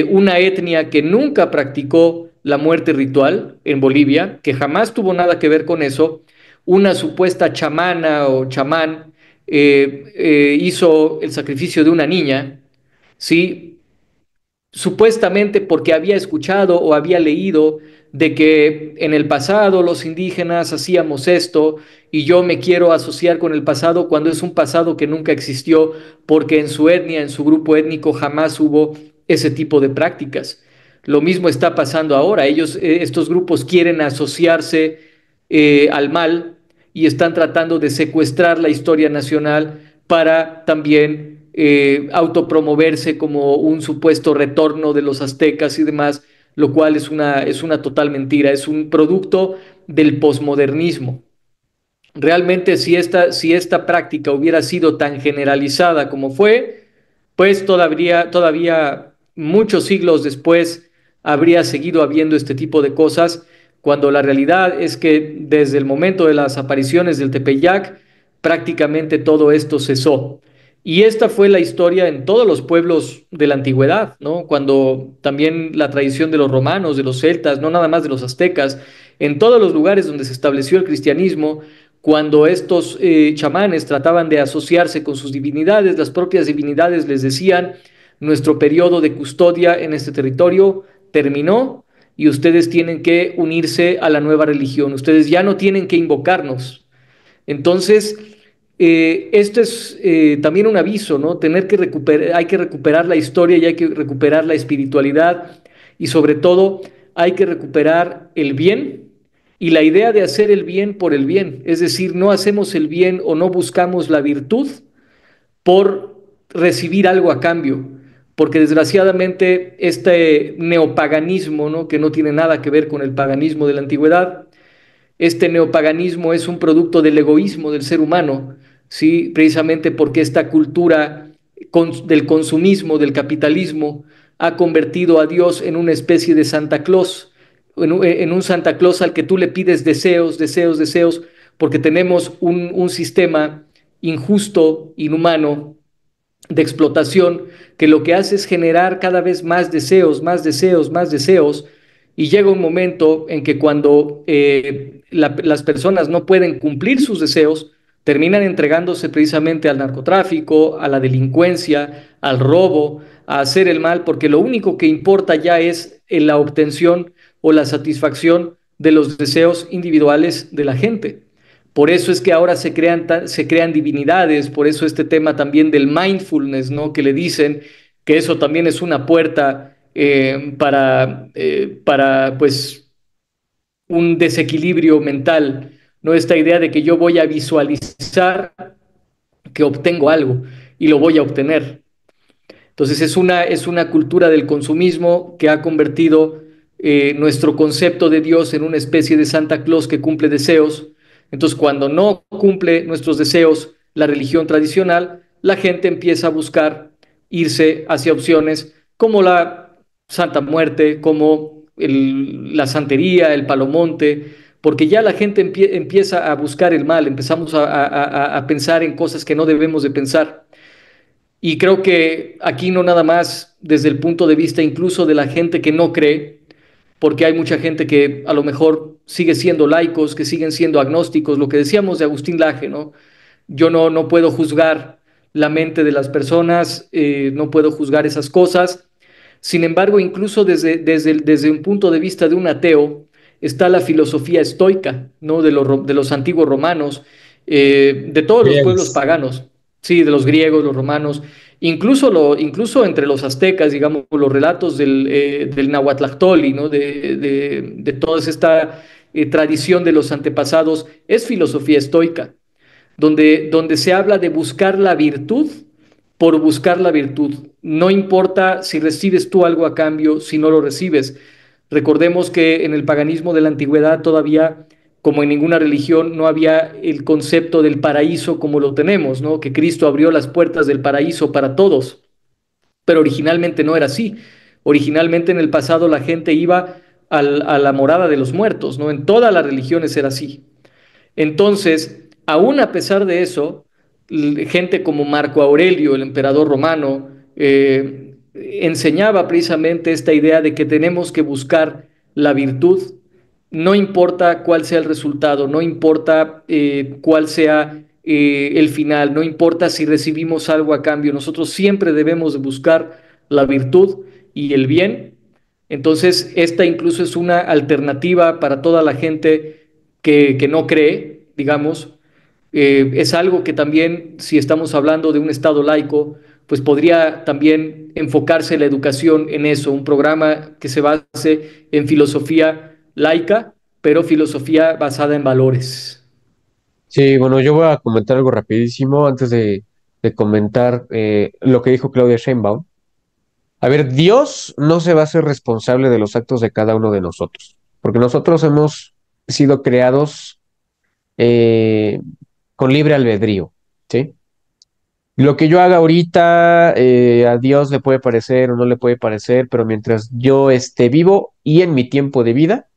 una etnia que nunca practicó la muerte ritual en Bolivia, que jamás tuvo nada que ver con eso, una supuesta chamana o chamán hizo el sacrificio de una niña, ¿sí? Supuestamente porque había escuchado o había leído de que en el pasado los indígenas hacíamos esto y yo me quiero asociar con el pasado cuando es un pasado que nunca existió porque en su etnia, en su grupo étnico jamás hubo ese tipo de prácticas. Lo mismo está pasando ahora. Estos grupos quieren asociarse al mal y están tratando de secuestrar la historia nacional para también autopromoverse como un supuesto retorno de los aztecas y demás, lo cual es una total mentira, es un producto del posmodernismo. Realmente si esta práctica hubiera sido tan generalizada como fue, pues todavía muchos siglos después habría seguido habiendo este tipo de cosas, cuando la realidad es que desde el momento de las apariciones del Tepeyac, prácticamente todo esto cesó. Y esta fue la historia en todos los pueblos de la antigüedad, ¿no? Cuando también la tradición de los romanos, de los celtas, no nada más de los aztecas, en todos los lugares donde se estableció el cristianismo, cuando estos chamanes trataban de asociarse con sus divinidades, las propias divinidades les decían, nuestro periodo de custodia en este territorio terminó y ustedes tienen que unirse a la nueva religión, ustedes ya no tienen que invocarnos. Entonces, esto es también un aviso, ¿no? Hay que recuperar la historia y hay que recuperar la espiritualidad y sobre todo hay que recuperar el bien y la idea de hacer el bien por el bien. Es decir, no hacemos el bien o no buscamos la virtud por recibir algo a cambio, porque desgraciadamente este neopaganismo, ¿no? Que no tiene nada que ver con el paganismo de la antigüedad, este neopaganismo es un producto del egoísmo del ser humano, ¿sí? Precisamente porque esta cultura del consumismo, del capitalismo, ha convertido a Dios en una especie de Santa Claus, en un Santa Claus al que tú le pides deseos, deseos, deseos, porque tenemos un sistema injusto, inhumano, de explotación, que lo que hace es generar cada vez más deseos, más deseos, más deseos, y llega un momento en que cuando las personas no pueden cumplir sus deseos, terminan entregándose precisamente al narcotráfico, a la delincuencia, al robo, a hacer el mal, porque lo único que importa ya es la obtención o la satisfacción de los deseos individuales de la gente. Por eso es que ahora se crean divinidades, por eso este tema también del mindfulness, ¿no? Que le dicen que eso también es una puerta para pues, un desequilibrio mental, ¿no? Esta idea de que yo voy a visualizar que obtengo algo y lo voy a obtener. Entonces es una cultura del consumismo que ha convertido nuestro concepto de Dios en una especie de Santa Claus que cumple deseos, Entonces, cuando no cumple nuestros deseos la religión tradicional, la gente empieza a buscar irse hacia opciones como la Santa Muerte, como la santería, el palomonte, porque ya la gente empieza a buscar el mal, empezamos a pensar en cosas que no debemos de pensar. Y creo que aquí no nada más desde el punto de vista incluso de la gente que no cree, porque hay mucha gente que a lo mejor sigue siendo laicos, que siguen siendo agnósticos, lo que decíamos de Agustín Laje, ¿no? Yo no puedo juzgar la mente de las personas, no puedo juzgar esas cosas. Sin embargo, incluso desde un punto de vista de un ateo, está la filosofía estoica, ¿no? De los antiguos romanos, de todos los pueblos Griegos. paganos, sí, de los griegos, los romanos, incluso entre los aztecas, digamos, los relatos del Nahuatlactoli, ¿no? De toda esta tradición de los antepasados, es filosofía estoica donde se habla de buscar la virtud por buscar la virtud. No importa si recibes tú algo a cambio, si no lo recibes. Recordemos que en el paganismo de la antigüedad todavía, como en ninguna religión, no había el concepto del paraíso como lo tenemos, ¿no? Que Cristo abrió las puertas del paraíso para todos, pero originalmente no era así. Originalmente en el pasado la gente iba a la morada de los muertos, ¿no? En todas las religiones era así. Entonces, aún a pesar de eso, gente como Marco Aurelio, el emperador romano, enseñaba precisamente esta idea de que tenemos que buscar la virtud, no importa cuál sea el resultado, no importa cuál sea el final, no importa si recibimos algo a cambio, nosotros siempre debemos de buscar la virtud y el bien. Entonces, esta incluso es una alternativa para toda la gente que no cree, digamos. Es algo que también, si estamos hablando de un Estado laico, pues podría también enfocarse la educación en eso, un programa que se base en filosofía laica, pero filosofía basada en valores. Sí, bueno, yo voy a comentar algo rapidísimo antes de comentar lo que dijo Claudia Sheinbaum. A ver, Dios no se va a hacer responsable de los actos de cada uno de nosotros, porque nosotros hemos sido creados eh, con libre albedrío, ¿sí? Lo que yo haga ahorita, a Dios le puede parecer o no le puede parecer, pero mientras yo esté vivo y en mi tiempo de vida,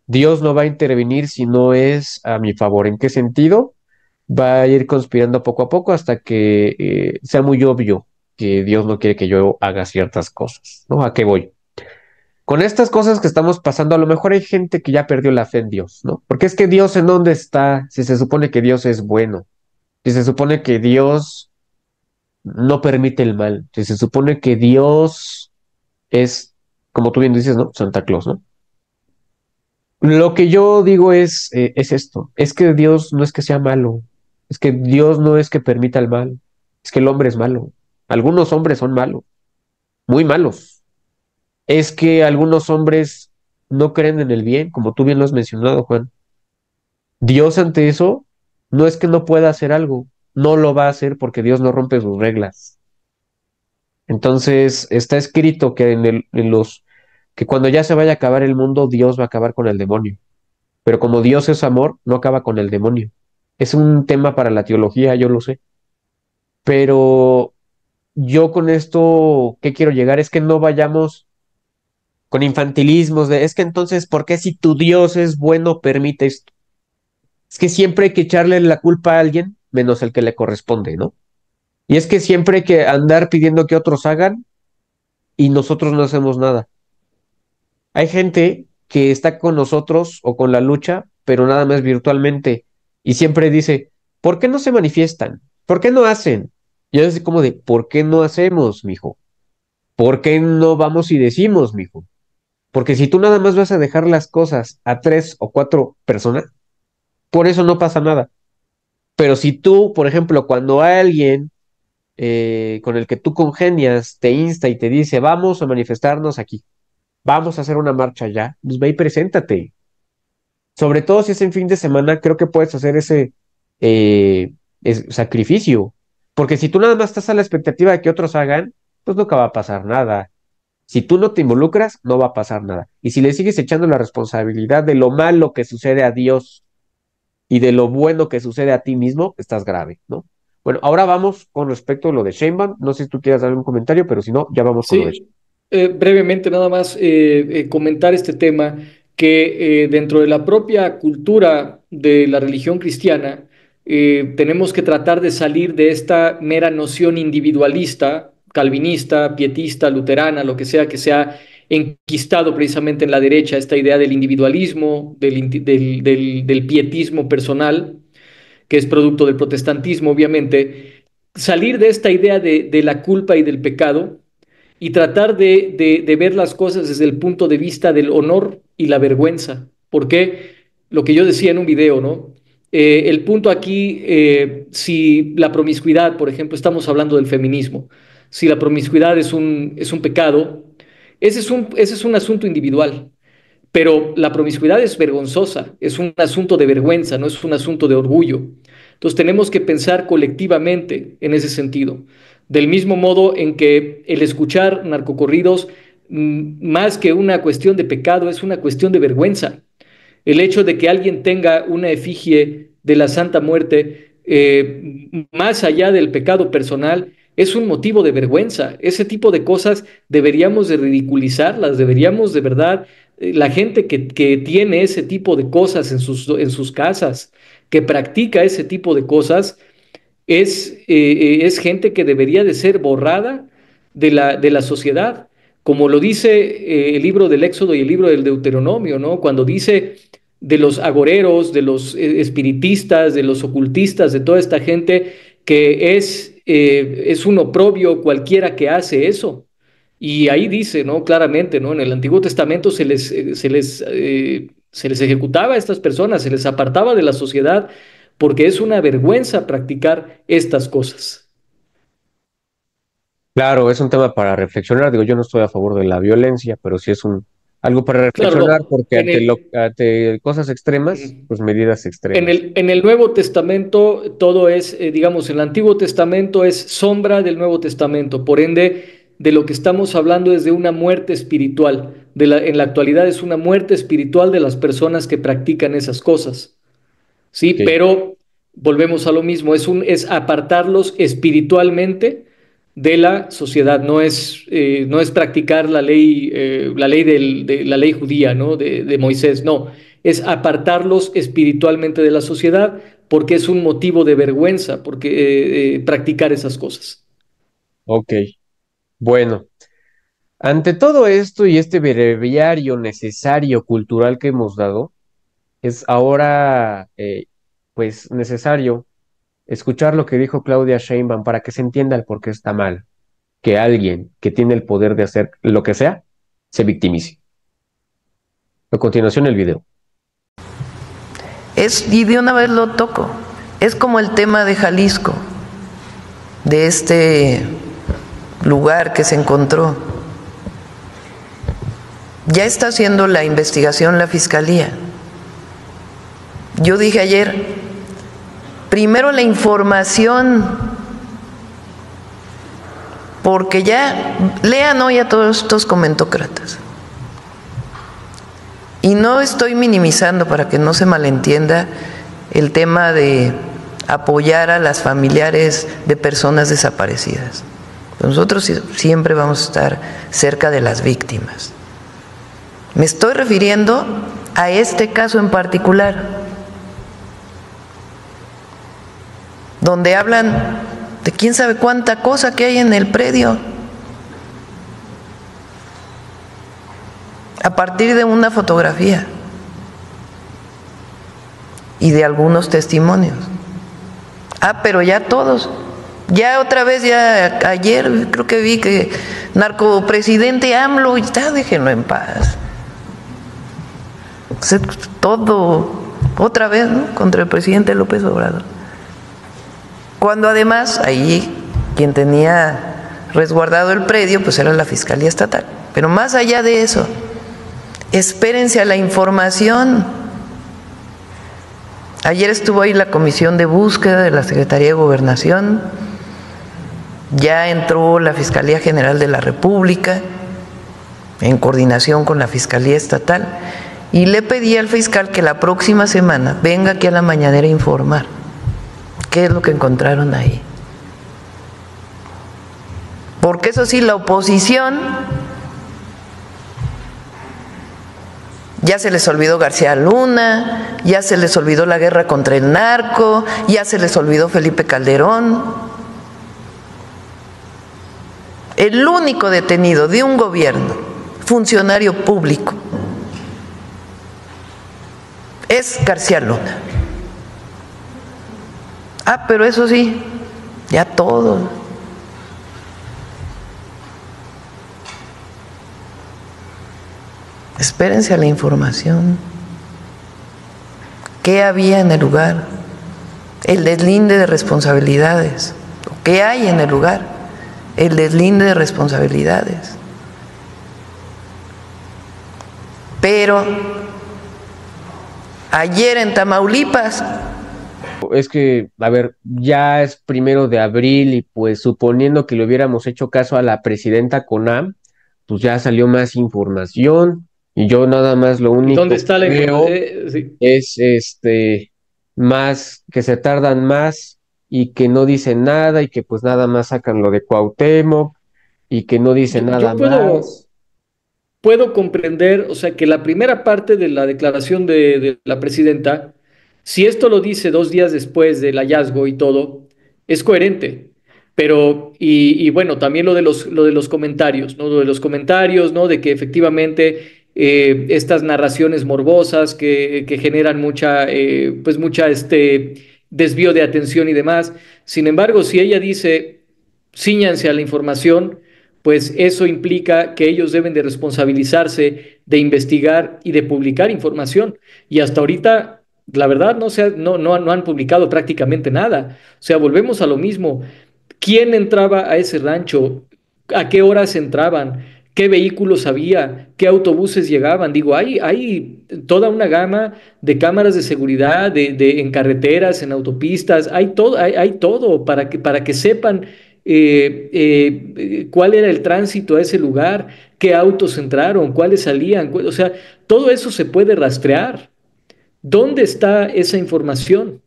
Dios no va a intervenir si no es a mi favor. ¿En qué sentido? Va a ir conspirando poco a poco hasta que sea muy obvio que Dios no quiere que yo haga ciertas cosas, ¿no? ¿A qué voy? Con estas cosas que estamos pasando, a lo mejor hay gente que ya perdió la fe en Dios, ¿no? Porque es que Dios en dónde está si se supone que Dios es bueno, si se supone que Dios no permite el mal, si se supone que Dios es, como tú bien dices, ¿no? Santa Claus, ¿no? Lo que yo digo es esto, es que Dios no es que sea malo, es que Dios no es que permita el mal, es que el hombre es malo. Algunos hombres son malos, muy malos. Es que algunos hombres no creen en el bien, como tú bien lo has mencionado, Juan. Dios ante eso no es que no pueda hacer algo, no lo va a hacer porque Dios no rompe sus reglas. Entonces está escrito que que cuando ya se vaya a acabar el mundo, Dios va a acabar con el demonio. Pero como Dios es amor, no acaba con el demonio. Es un tema para la teología, yo lo sé. Pero yo con esto, ¿qué quiero llegar? Es que no vayamos con infantilismos de, es que entonces, ¿por qué si tu Dios es bueno permite esto? Es que siempre hay que echarle la culpa a alguien, menos el que le corresponde, ¿no? Y es que siempre hay que andar pidiendo que otros hagan y nosotros no hacemos nada. Hay gente que está con nosotros o con la lucha, pero nada más virtualmente, y siempre dice, ¿por qué no se manifiestan? ¿Por qué no hacen? Y yo así como de, ¿por qué no hacemos, mijo? ¿Por qué no vamos y decimos, mijo? Porque si tú nada más vas a dejar las cosas a tres o cuatro personas, por eso no pasa nada. Pero si tú, por ejemplo, cuando alguien con el que tú congenias te insta y te dice, vamos a manifestarnos aquí, vamos a hacer una marcha ya, pues ve y preséntate. Sobre todo si es en fin de semana, creo que puedes hacer eh, sacrificio. Porque si tú nada más estás a la expectativa de que otros hagan, pues nunca va a pasar nada. Si tú no te involucras, no va a pasar nada. Y si le sigues echando la responsabilidad de lo malo que sucede a Dios y de lo bueno que sucede a ti mismo, estás grave, ¿no? Bueno, ahora vamos con respecto a lo de Sheinbaum. No sé si tú quieras dar un comentario, pero si no, ya vamos con lo de Sí, brevemente nada más comentar este tema que dentro de la propia cultura de la religión cristiana tenemos que tratar de salir de esta mera noción individualista, calvinista, pietista, luterana, lo que se ha enquistado precisamente en la derecha, esta idea del individualismo, del pietismo personal, que es producto del protestantismo, obviamente. Salir de esta idea de la culpa y del pecado y tratar de ver las cosas desde el punto de vista del honor y la vergüenza. Porque lo que yo decía en un video, ¿no? El punto aquí, si la promiscuidad, por ejemplo, estamos hablando del feminismo, si la promiscuidad es un pecado, ese es un asunto individual. Pero la promiscuidad es vergonzosa, es un asunto de vergüenza, no es un asunto de orgullo. Entonces tenemos que pensar colectivamente en ese sentido. Del mismo modo en que el escuchar narcocorridos, más que una cuestión de pecado, es una cuestión de vergüenza. El hecho de que alguien tenga una efigie de la Santa Muerte, más allá del pecado personal, es un motivo de vergüenza. Ese tipo de cosas deberíamos de ridiculizarlas, deberíamos de verdad, la gente que tiene ese tipo de cosas en sus casas, que practica ese tipo de cosas, es gente que debería de ser borrada de la sociedad, como lo dice el libro del Éxodo y el libro del Deuteronomio, ¿no? Cuando dice de los agoreros, de los espiritistas, de los ocultistas, de toda esta gente que es un oprobio cualquiera que hace eso. Y ahí dice, ¿no? Claramente, ¿no? En el Antiguo Testamento se les ejecutaba a estas personas, se les apartaba de la sociedad porque es una vergüenza practicar estas cosas. Claro, es un tema para reflexionar. Digo, yo no estoy a favor de la violencia, pero sí es algo para Claro, reflexionar, no. porque ante cosas extremas, Ujú. pues medidas extremas. En el Nuevo Testamento todo es, digamos, en el Antiguo Testamento es sombra del Nuevo Testamento. Por ende, de lo que estamos hablando es de una muerte espiritual. En la actualidad es una muerte espiritual de las personas que practican esas cosas. Sí, Ok. pero volvemos a lo mismo, es apartarlos espiritualmente de la sociedad, no es practicar la ley la ley judía, ¿no? De Moisés, no, es apartarlos espiritualmente de la sociedad porque es un motivo de vergüenza, porque practicar esas cosas. Ok. Bueno, ante todo esto y este breviario necesario cultural que hemos dado, es ahora pues necesario escuchar lo que dijo Claudia Sheinbaum para que se entienda el por qué está mal que alguien que tiene el poder de hacer lo que sea se victimice. A continuación el video. Y de una vez lo toco. Es como el tema de Jalisco, de este lugar que se encontró. Ya está haciendo la investigación la fiscalía. Yo dije ayer, primero la información, porque ya lean hoy a todos estos comentócratas. Y no estoy minimizando, para que no se malentienda, el tema de apoyar a las familiares de personas desaparecidas. Nosotros siempre vamos a estar cerca de las víctimas. Me estoy refiriendo a este caso en particular, donde hablan de quién sabe cuánta cosa que hay en el predio, a partir de una fotografía y de algunos testimonios. Pero ya todos, ya otra vez, ya ayer creo que vi que narcopresidente AMLO, ya déjenlo en paz. Todo otra vez, ¿no?, contra el presidente López Obrador. Cuando además ahí quien tenía resguardado el predio pues era la Fiscalía Estatal. Pero más allá de eso, espérense a la información. Ayer estuvo ahí la comisión de búsqueda de la Secretaría de Gobernación, ya entró la Fiscalía General de la República en coordinación con la Fiscalía Estatal, Y le pedí al fiscal que la próxima semana venga aquí a la mañanera a informar qué es lo que encontraron ahí. Porque eso sí, la oposición ya se les olvidó García Luna, ya se les olvidó la guerra contra el narco, ya se les olvidó Felipe Calderón. El único detenido de un gobierno, funcionario público, es García Luna. Ah, pero eso sí, ya todo. Espérense a la información. ¿Qué había en el lugar? El deslinde de responsabilidades. ¿Qué hay en el lugar? El deslinde de responsabilidades. Pero ayer en Tamaulipas. Es que, a ver, ya es 1 de abril y pues suponiendo que le hubiéramos hecho caso a la presidenta CONAM, pues ya salió más información y yo nada más lo ¿Y único dónde está la que veo información? Sí. es más que se tardan más y que no dicen nada y que pues nada más sacan lo de Cuauhtémoc y que no dicen nada Yo puedo, más. puedo comprender, o sea, que la primera parte de la declaración de la presidenta, si esto lo dice 2 días después del hallazgo y todo, es coherente. Pero, y bueno, también lo de los comentarios, ¿no? Lo de los comentarios, ¿no? De que efectivamente estas narraciones morbosas que generan mucha desvío de atención y demás. Sin embargo, si ella dice, cíñanse a la información, pues eso implica que ellos deben de responsabilizarse de investigar y de publicar información. Y hasta ahorita, la verdad, no han publicado prácticamente nada. O sea, volvemos a lo mismo. ¿Quién entraba a ese rancho? ¿A qué horas entraban? ¿Qué vehículos había? ¿Qué autobuses llegaban? Digo, hay toda una gama de cámaras de seguridad, en carreteras, en autopistas, hay todo para que sepan cuál era el tránsito a ese lugar, qué autos entraron, cuáles salían, o sea, todo eso se puede rastrear. ¿Dónde está esa información?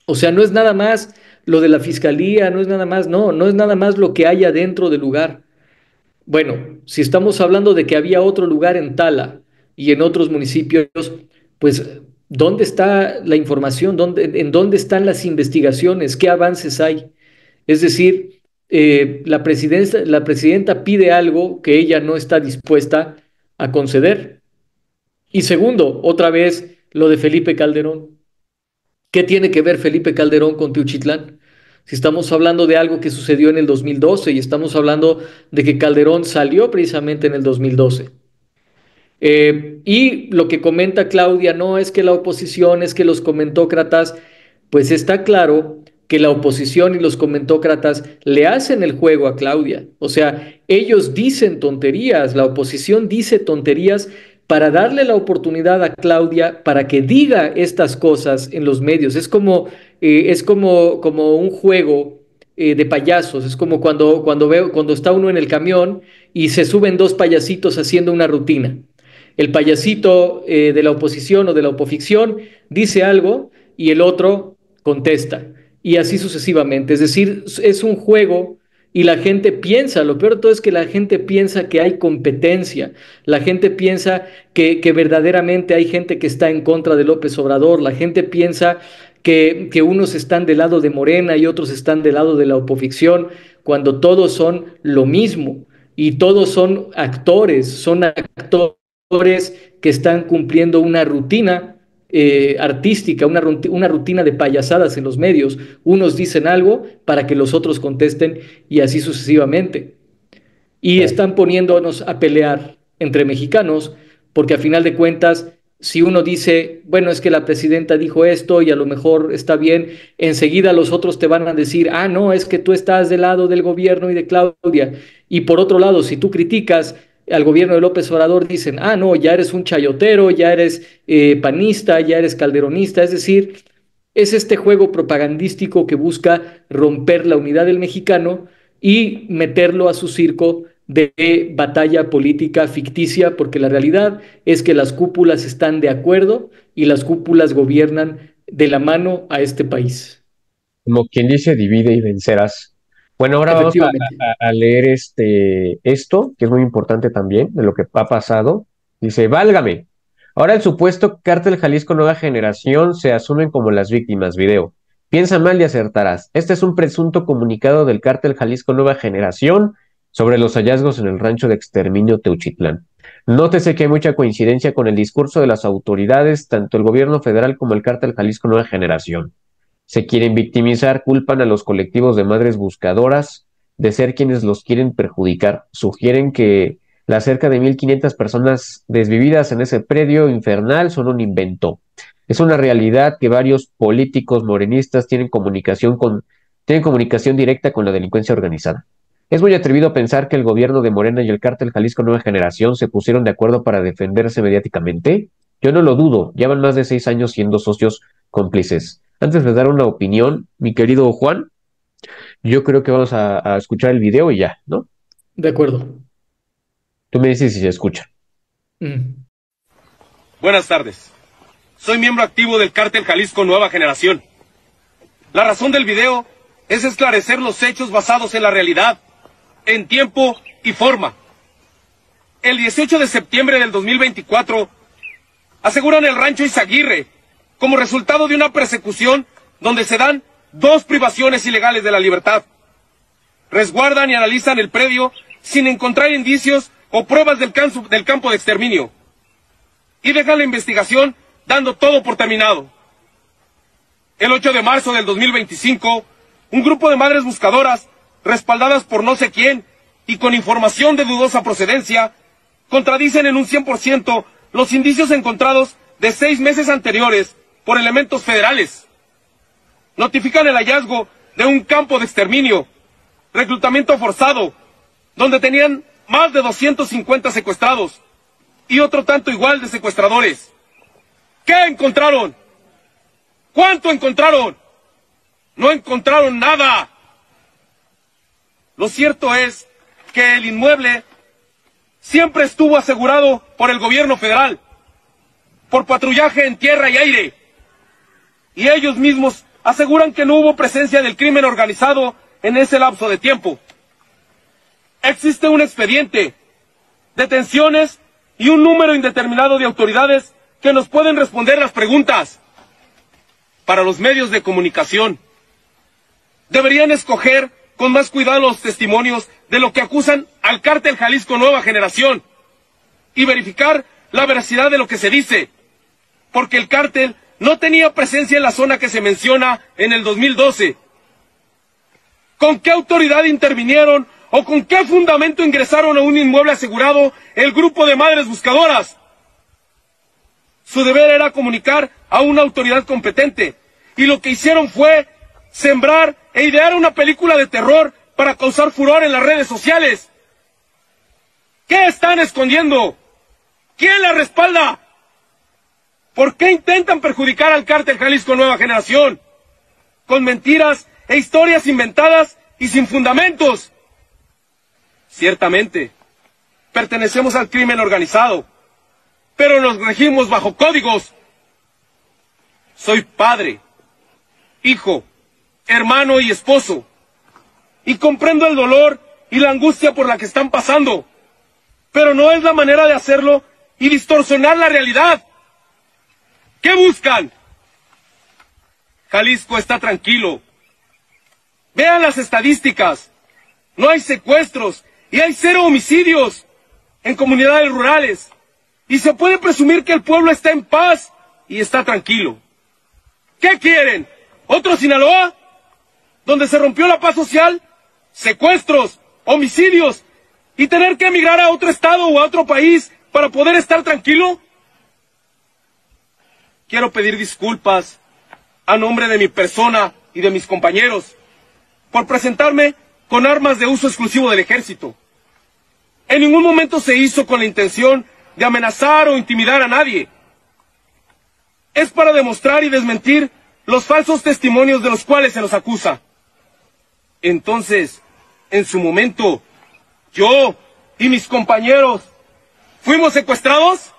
O sea, no es nada más lo de la fiscalía, no es nada más, no es nada más lo que haya dentro del lugar. Bueno, si estamos hablando de que había otro lugar en Tala y en otros municipios, pues, ¿dónde está la información? ¿En dónde están las investigaciones? ¿Qué avances hay? Es decir, la presidenta pide algo que ella no está dispuesta a conceder. Y segundo, otra vez, lo de Felipe Calderón. ¿Qué tiene que ver Felipe Calderón con Teuchitlán? Si estamos hablando de algo que sucedió en el 2012 y estamos hablando de que Calderón salió precisamente en el 2012. Y lo que comenta Claudia, no es que la oposición, es que los comentócratas, pues está claro que la oposición y los comentócratas le hacen el juego a Claudia. O sea, ellos dicen tonterías, la oposición dice tonterías para darle la oportunidad a Claudia para que diga estas cosas en los medios. Como un juego de payasos. Es como cuando está uno en el camión y se suben dos payasitos haciendo una rutina. El payasito de la oposición o de la opoficción dice algo y el otro contesta. Y así sucesivamente. Es decir, es un juego y la gente piensa, lo peor de todo es que la gente piensa que hay competencia, la gente piensa que verdaderamente hay gente que está en contra de López Obrador, la gente piensa que unos están del lado de Morena y otros están del lado de la opoficción, cuando todos son lo mismo y todos son actores que están cumpliendo una rutina artística, una rutina de payasadas en los medios. Unos dicen algo para que los otros contesten y así sucesivamente. Y están poniéndonos a pelear entre mexicanos, porque a final de cuentas, si uno dice, bueno, es que la presidenta dijo esto y a lo mejor está bien, enseguida los otros te van a decir, ah, no, es que tú estás del lado del gobierno y de Claudia. Y por otro lado, si tú criticas al gobierno de López Obrador, dicen, ah, no, ya eres un chayotero, ya eres panista, ya eres calderonista. Es decir, es este juego propagandístico que busca romper la unidad del mexicano y meterlo a su circo de batalla política ficticia, porque la realidad es que las cúpulas están de acuerdo y las cúpulas gobiernan de la mano a este país. Como quien dice, divide y vencerás. Bueno, ahora vamos Efectivamente. a leer esto, que es muy importante también, de lo que ha pasado. Dice, válgame. Ahora el supuesto Cártel Jalisco Nueva Generación se asumen como las víctimas. Video. Piensa mal y acertarás. Este es un presunto comunicado del Cártel Jalisco Nueva Generación sobre los hallazgos en el rancho de exterminio Teuchitlán. Nótese que hay mucha coincidencia con el discurso de las autoridades, tanto el gobierno federal como el Cártel Jalisco Nueva Generación. Se quieren victimizar, culpan a los colectivos de madres buscadoras de ser quienes los quieren perjudicar. Sugieren que las cerca de 1,500 personas desvividas en ese predio infernal son un invento. Es una realidad que varios políticos morenistas tienen comunicación directa con la delincuencia organizada. Es muy atrevido pensar que el gobierno de Morena y el Cártel Jalisco Nueva Generación se pusieron de acuerdo para defenderse mediáticamente. Yo no lo dudo, llevan más de 6 años siendo socios cómplices. Antes de dar una opinión, mi querido Juan, yo creo que vamos a escuchar el video y ya, ¿no? De acuerdo. Tú me dices si se escucha. Buenas tardes. Soy miembro activo del Cártel Jalisco Nueva Generación. La razón del video es esclarecer los hechos basados en la realidad, en tiempo y forma. El 18 de septiembre del 2024, aseguran el rancho Izaguirre como resultado de una persecución donde se dan 2 privaciones ilegales de la libertad. Resguardan y analizan el predio sin encontrar indicios o pruebas del campo de exterminio. Y dejan la investigación dando todo por terminado. El 8 de marzo del 2025, un grupo de madres buscadoras, respaldadas por no sé quién y con información de dudosa procedencia, contradicen en un 100% los indicios encontrados de 6 meses anteriores por elementos federales. Notifican el hallazgo de un campo de exterminio, reclutamiento forzado, donde tenían más de 250 secuestrados y otro tanto igual de secuestradores. ¿Qué encontraron? ¿Cuánto encontraron? No encontraron nada. Lo cierto es que el inmueble siempre estuvo asegurado por el gobierno federal, por patrullaje en tierra y aire, y ellos mismos aseguran que no hubo presencia del crimen organizado en ese lapso de tiempo. Existe un expediente, detenciones y un número indeterminado de autoridades que nos pueden responder las preguntas. Para los medios de comunicación, deberían escoger con más cuidado los testimonios de lo que acusan al Cártel Jalisco Nueva Generación y verificar la veracidad de lo que se dice, porque el cártel no tenía presencia en la zona que se menciona en el 2012. ¿Con qué autoridad intervinieron o con qué fundamento ingresaron a un inmueble asegurado el grupo de madres buscadoras? Su deber era comunicar a una autoridad competente, y lo que hicieron fue sembrar e idear una película de terror para causar furor en las redes sociales. ¿Qué están escondiendo? ¿Quién la respalda? ¿Por qué intentan perjudicar al Cártel Jalisco Nueva Generación? Con mentiras e historias inventadas y sin fundamentos. Ciertamente, pertenecemos al crimen organizado, pero nos regimos bajo códigos. Soy padre, hijo, hermano y esposo, y comprendo el dolor y la angustia por la que están pasando, pero no es la manera de hacerlo y distorsionar la realidad. ¿Qué buscan? Jalisco está tranquilo. Vean las estadísticas. No hay secuestros y hay 0 homicidios en comunidades rurales. Y se puede presumir que el pueblo está en paz y está tranquilo. ¿Qué quieren? ¿Otro Sinaloa? ¿Donde se rompió la paz social? ¿Secuestros? ¿Homicidios? ¿Y tener que emigrar a otro estado o a otro país para poder estar tranquilo? Quiero pedir disculpas a nombre de mi persona y de mis compañeros por presentarme con armas de uso exclusivo del ejército. En ningún momento se hizo con la intención de amenazar o intimidar a nadie. Es para demostrar y desmentir los falsos testimonios de los cuales se nos acusa. Entonces, en su momento, yo y mis compañeros fuimos secuestrados?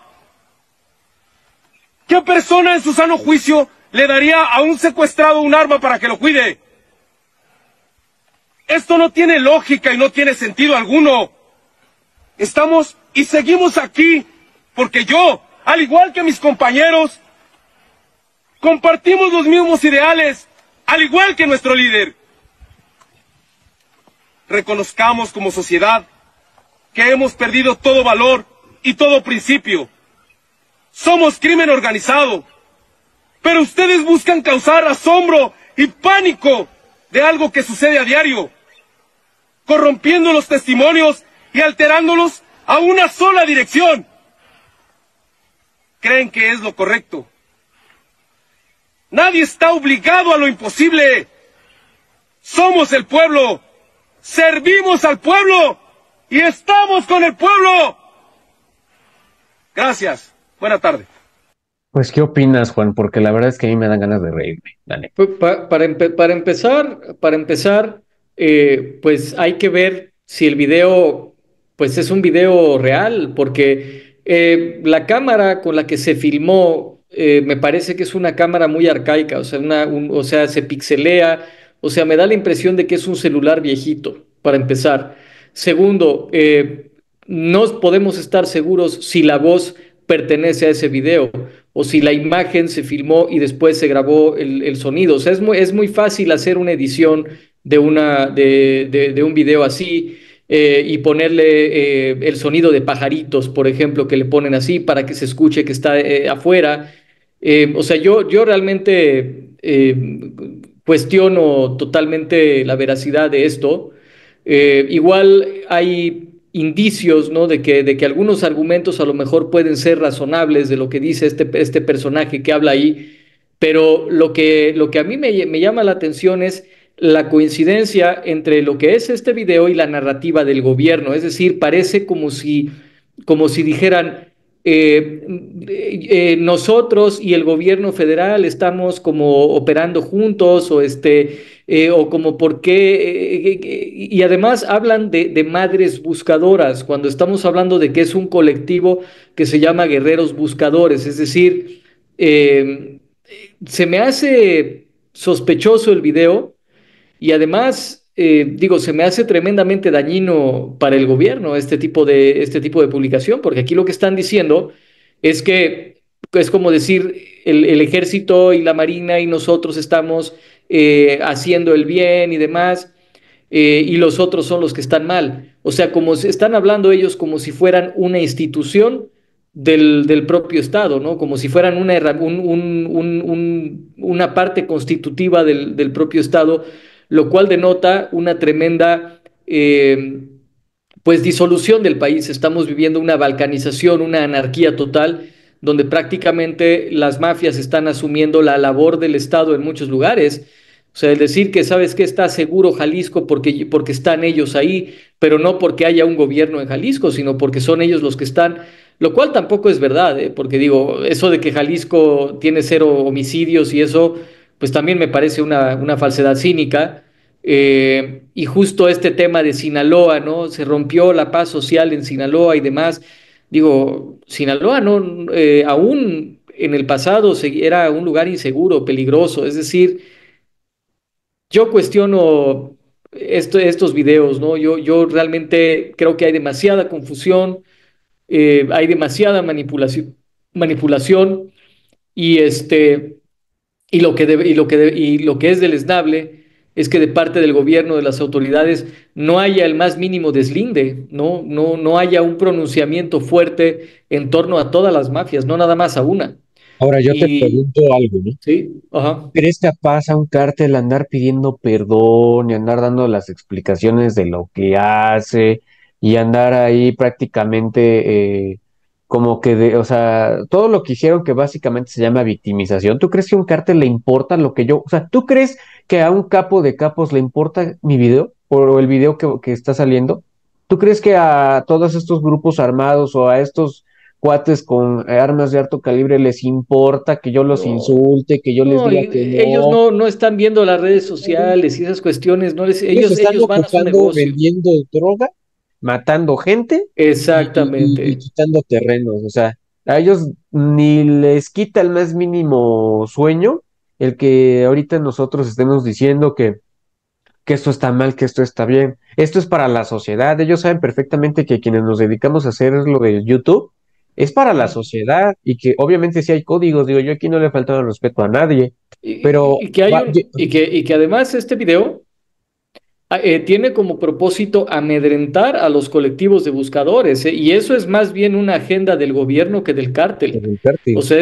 ¿Qué persona en su sano juicio le daría a un secuestrado un arma para que lo cuide? Esto no tiene lógica y no tiene sentido alguno. Estamos y seguimos aquí porque yo, al igual que mis compañeros, compartimos los mismos ideales, al igual que nuestro líder. Reconozcamos como sociedad que hemos perdido todo valor y todo principio. Somos crimen organizado, pero ustedes buscan causar asombro y pánico de algo que sucede a diario, corrompiendo los testimonios y alterándolos a una sola dirección. Creen que es lo correcto. Nadie está obligado a lo imposible. Somos el pueblo, servimos al pueblo y estamos con el pueblo. Gracias. Buena tarde. Pues, ¿qué opinas, Juan? Porque la verdad es que a mí me dan ganas de reírme, la neta. Pues, para empezar, pues hay que ver si el video, pues es un video real, porque la cámara con la que se filmó, me parece que es una cámara muy arcaica, o sea, o sea, se pixelea, o sea, me da la impresión de que es un celular viejito, para empezar. Segundo, no podemos estar seguros si la voz pertenece a ese video o si la imagen se filmó y después se grabó el sonido. O sea, es muy fácil hacer una edición de un video así y ponerle el sonido de pajaritos, por ejemplo, que le ponen así para que se escuche que está afuera. O sea, yo realmente cuestiono totalmente la veracidad de esto. Igual hay indicios, ¿no? De que algunos argumentos a lo mejor pueden ser razonables de lo que dice este personaje que habla ahí, pero lo que a mí me llama la atención es la coincidencia entre lo que es este video y la narrativa del gobierno. Es decir, parece como si dijeran, nosotros y el gobierno federal estamos como operando juntos o como por qué, y además hablan de madres buscadoras, cuando estamos hablando de que es un colectivo que se llama Guerreros Buscadores, es decir, se me hace sospechoso el video y además, digo, se me hace tremendamente dañino para el gobierno este tipo de publicación, porque aquí lo que están diciendo es que es como decir el ejército y la marina y nosotros estamos haciendo el bien y demás, y los otros son los que están mal. O sea, como se están hablando ellos como si fueran una institución del propio Estado, ¿no? Como si fueran una parte constitutiva del propio Estado, lo cual denota una tremenda pues disolución del país. Estamos viviendo una balcanización, una anarquía total, donde prácticamente las mafias están asumiendo la labor del Estado en muchos lugares. O sea, el decir que sabes que está seguro Jalisco porque están ellos ahí, pero no porque haya un gobierno en Jalisco, sino porque son ellos los que están, lo cual tampoco es verdad, porque digo, eso de que Jalisco tiene 0 homicidios y eso, pues también me parece una falsedad cínica. Y justo este tema de Sinaloa, ¿no? Se rompió la paz social en Sinaloa y demás. Digo, Sinaloa, ¿no? Aún en el pasado era un lugar inseguro, peligroso. Es decir, yo cuestiono estos videos, ¿no? Yo realmente creo que hay demasiada confusión, hay demasiada manipulación y y lo que es deleznable es que de parte del gobierno, de las autoridades, no haya el más mínimo deslinde, no haya un pronunciamiento fuerte en torno a todas las mafias, no nada más a una. Ahora yo te Y pregunto algo, ¿no? sí, ajá. ¿Crees capaz a un cártel andar pidiendo perdón y andar dando las explicaciones de lo que hace y andar ahí prácticamente como que o sea, todo lo que hicieron que básicamente se llama victimización? ¿Tú crees que a un cártel le importa lo que o sea, ¿tú crees que a un capo de capos le importa mi video o el video que está saliendo? ¿Tú crees que a todos estos grupos armados o a estos cuates con armas de alto calibre les importa que yo los No, insulte, que yo les no, diga y que ellos no? no están viendo las redes sociales y esas cuestiones, no les, Ellos ellos, están ellos van a su ocupando negocio. vendiendo droga matando gente y Exactamente. quitando terrenos. O sea, a ellos ni les quita el más mínimo sueño el que ahorita nosotros estemos diciendo que esto está mal, que esto está bien. Esto es para la sociedad. Ellos saben perfectamente que quienes nos dedicamos a hacer lo de YouTube es para la sociedad y que obviamente sí hay códigos. Digo, yo aquí no le he faltado el respeto a nadie, pero Y que hay y que además este video tiene como propósito amedrentar a los colectivos de buscadores, y eso es más bien una agenda del gobierno que del cártel. O sea,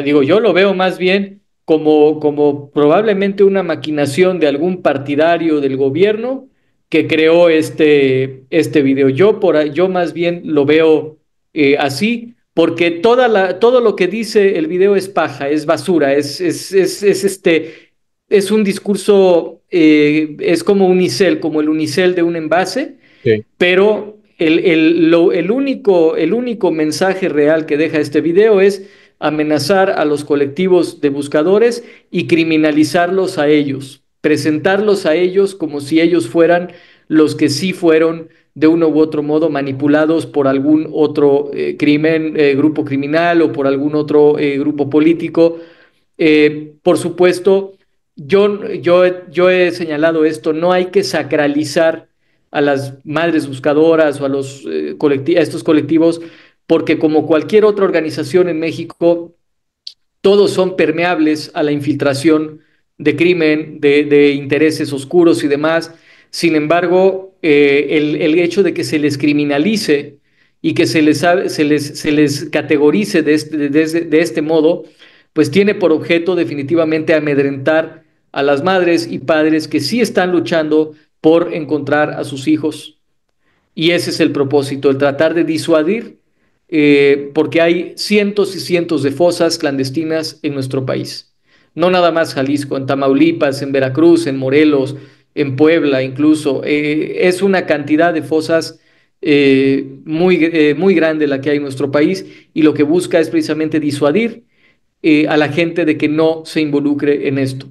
digo, yo lo veo más bien como probablemente una maquinación de algún partidario del gobierno que creó este video. Yo más bien lo veo así, porque todo lo que dice el video es paja, es basura, es un discurso, es como unicel, como el unicel de un envase, sí, pero el único mensaje real que deja este video es amenazar a los colectivos de buscadores y criminalizarlos a ellos, presentarlos a ellos como si ellos fueran los que sí fueron de uno u otro modo manipulados por algún otro grupo criminal o por algún otro grupo político. Por supuesto, yo he señalado esto, no hay que sacralizar a las madres buscadoras o a estos colectivos, porque como cualquier otra organización en México, todos son permeables a la infiltración de crimen, de intereses oscuros y demás. Sin embargo, el hecho de que se les criminalice y que se les categorice de este modo, pues tiene por objeto definitivamente amedrentar a las madres y padres que sí están luchando por encontrar a sus hijos. Y ese es el propósito, el tratar de disuadir, porque hay cientos y cientos de fosas clandestinas en nuestro país. No nada más Jalisco, en Tamaulipas, en Veracruz, en Morelos, en Puebla incluso. Es una cantidad de fosas muy grande la que hay en nuestro país, y lo que busca es precisamente disuadir a la gente de que no se involucre en esto.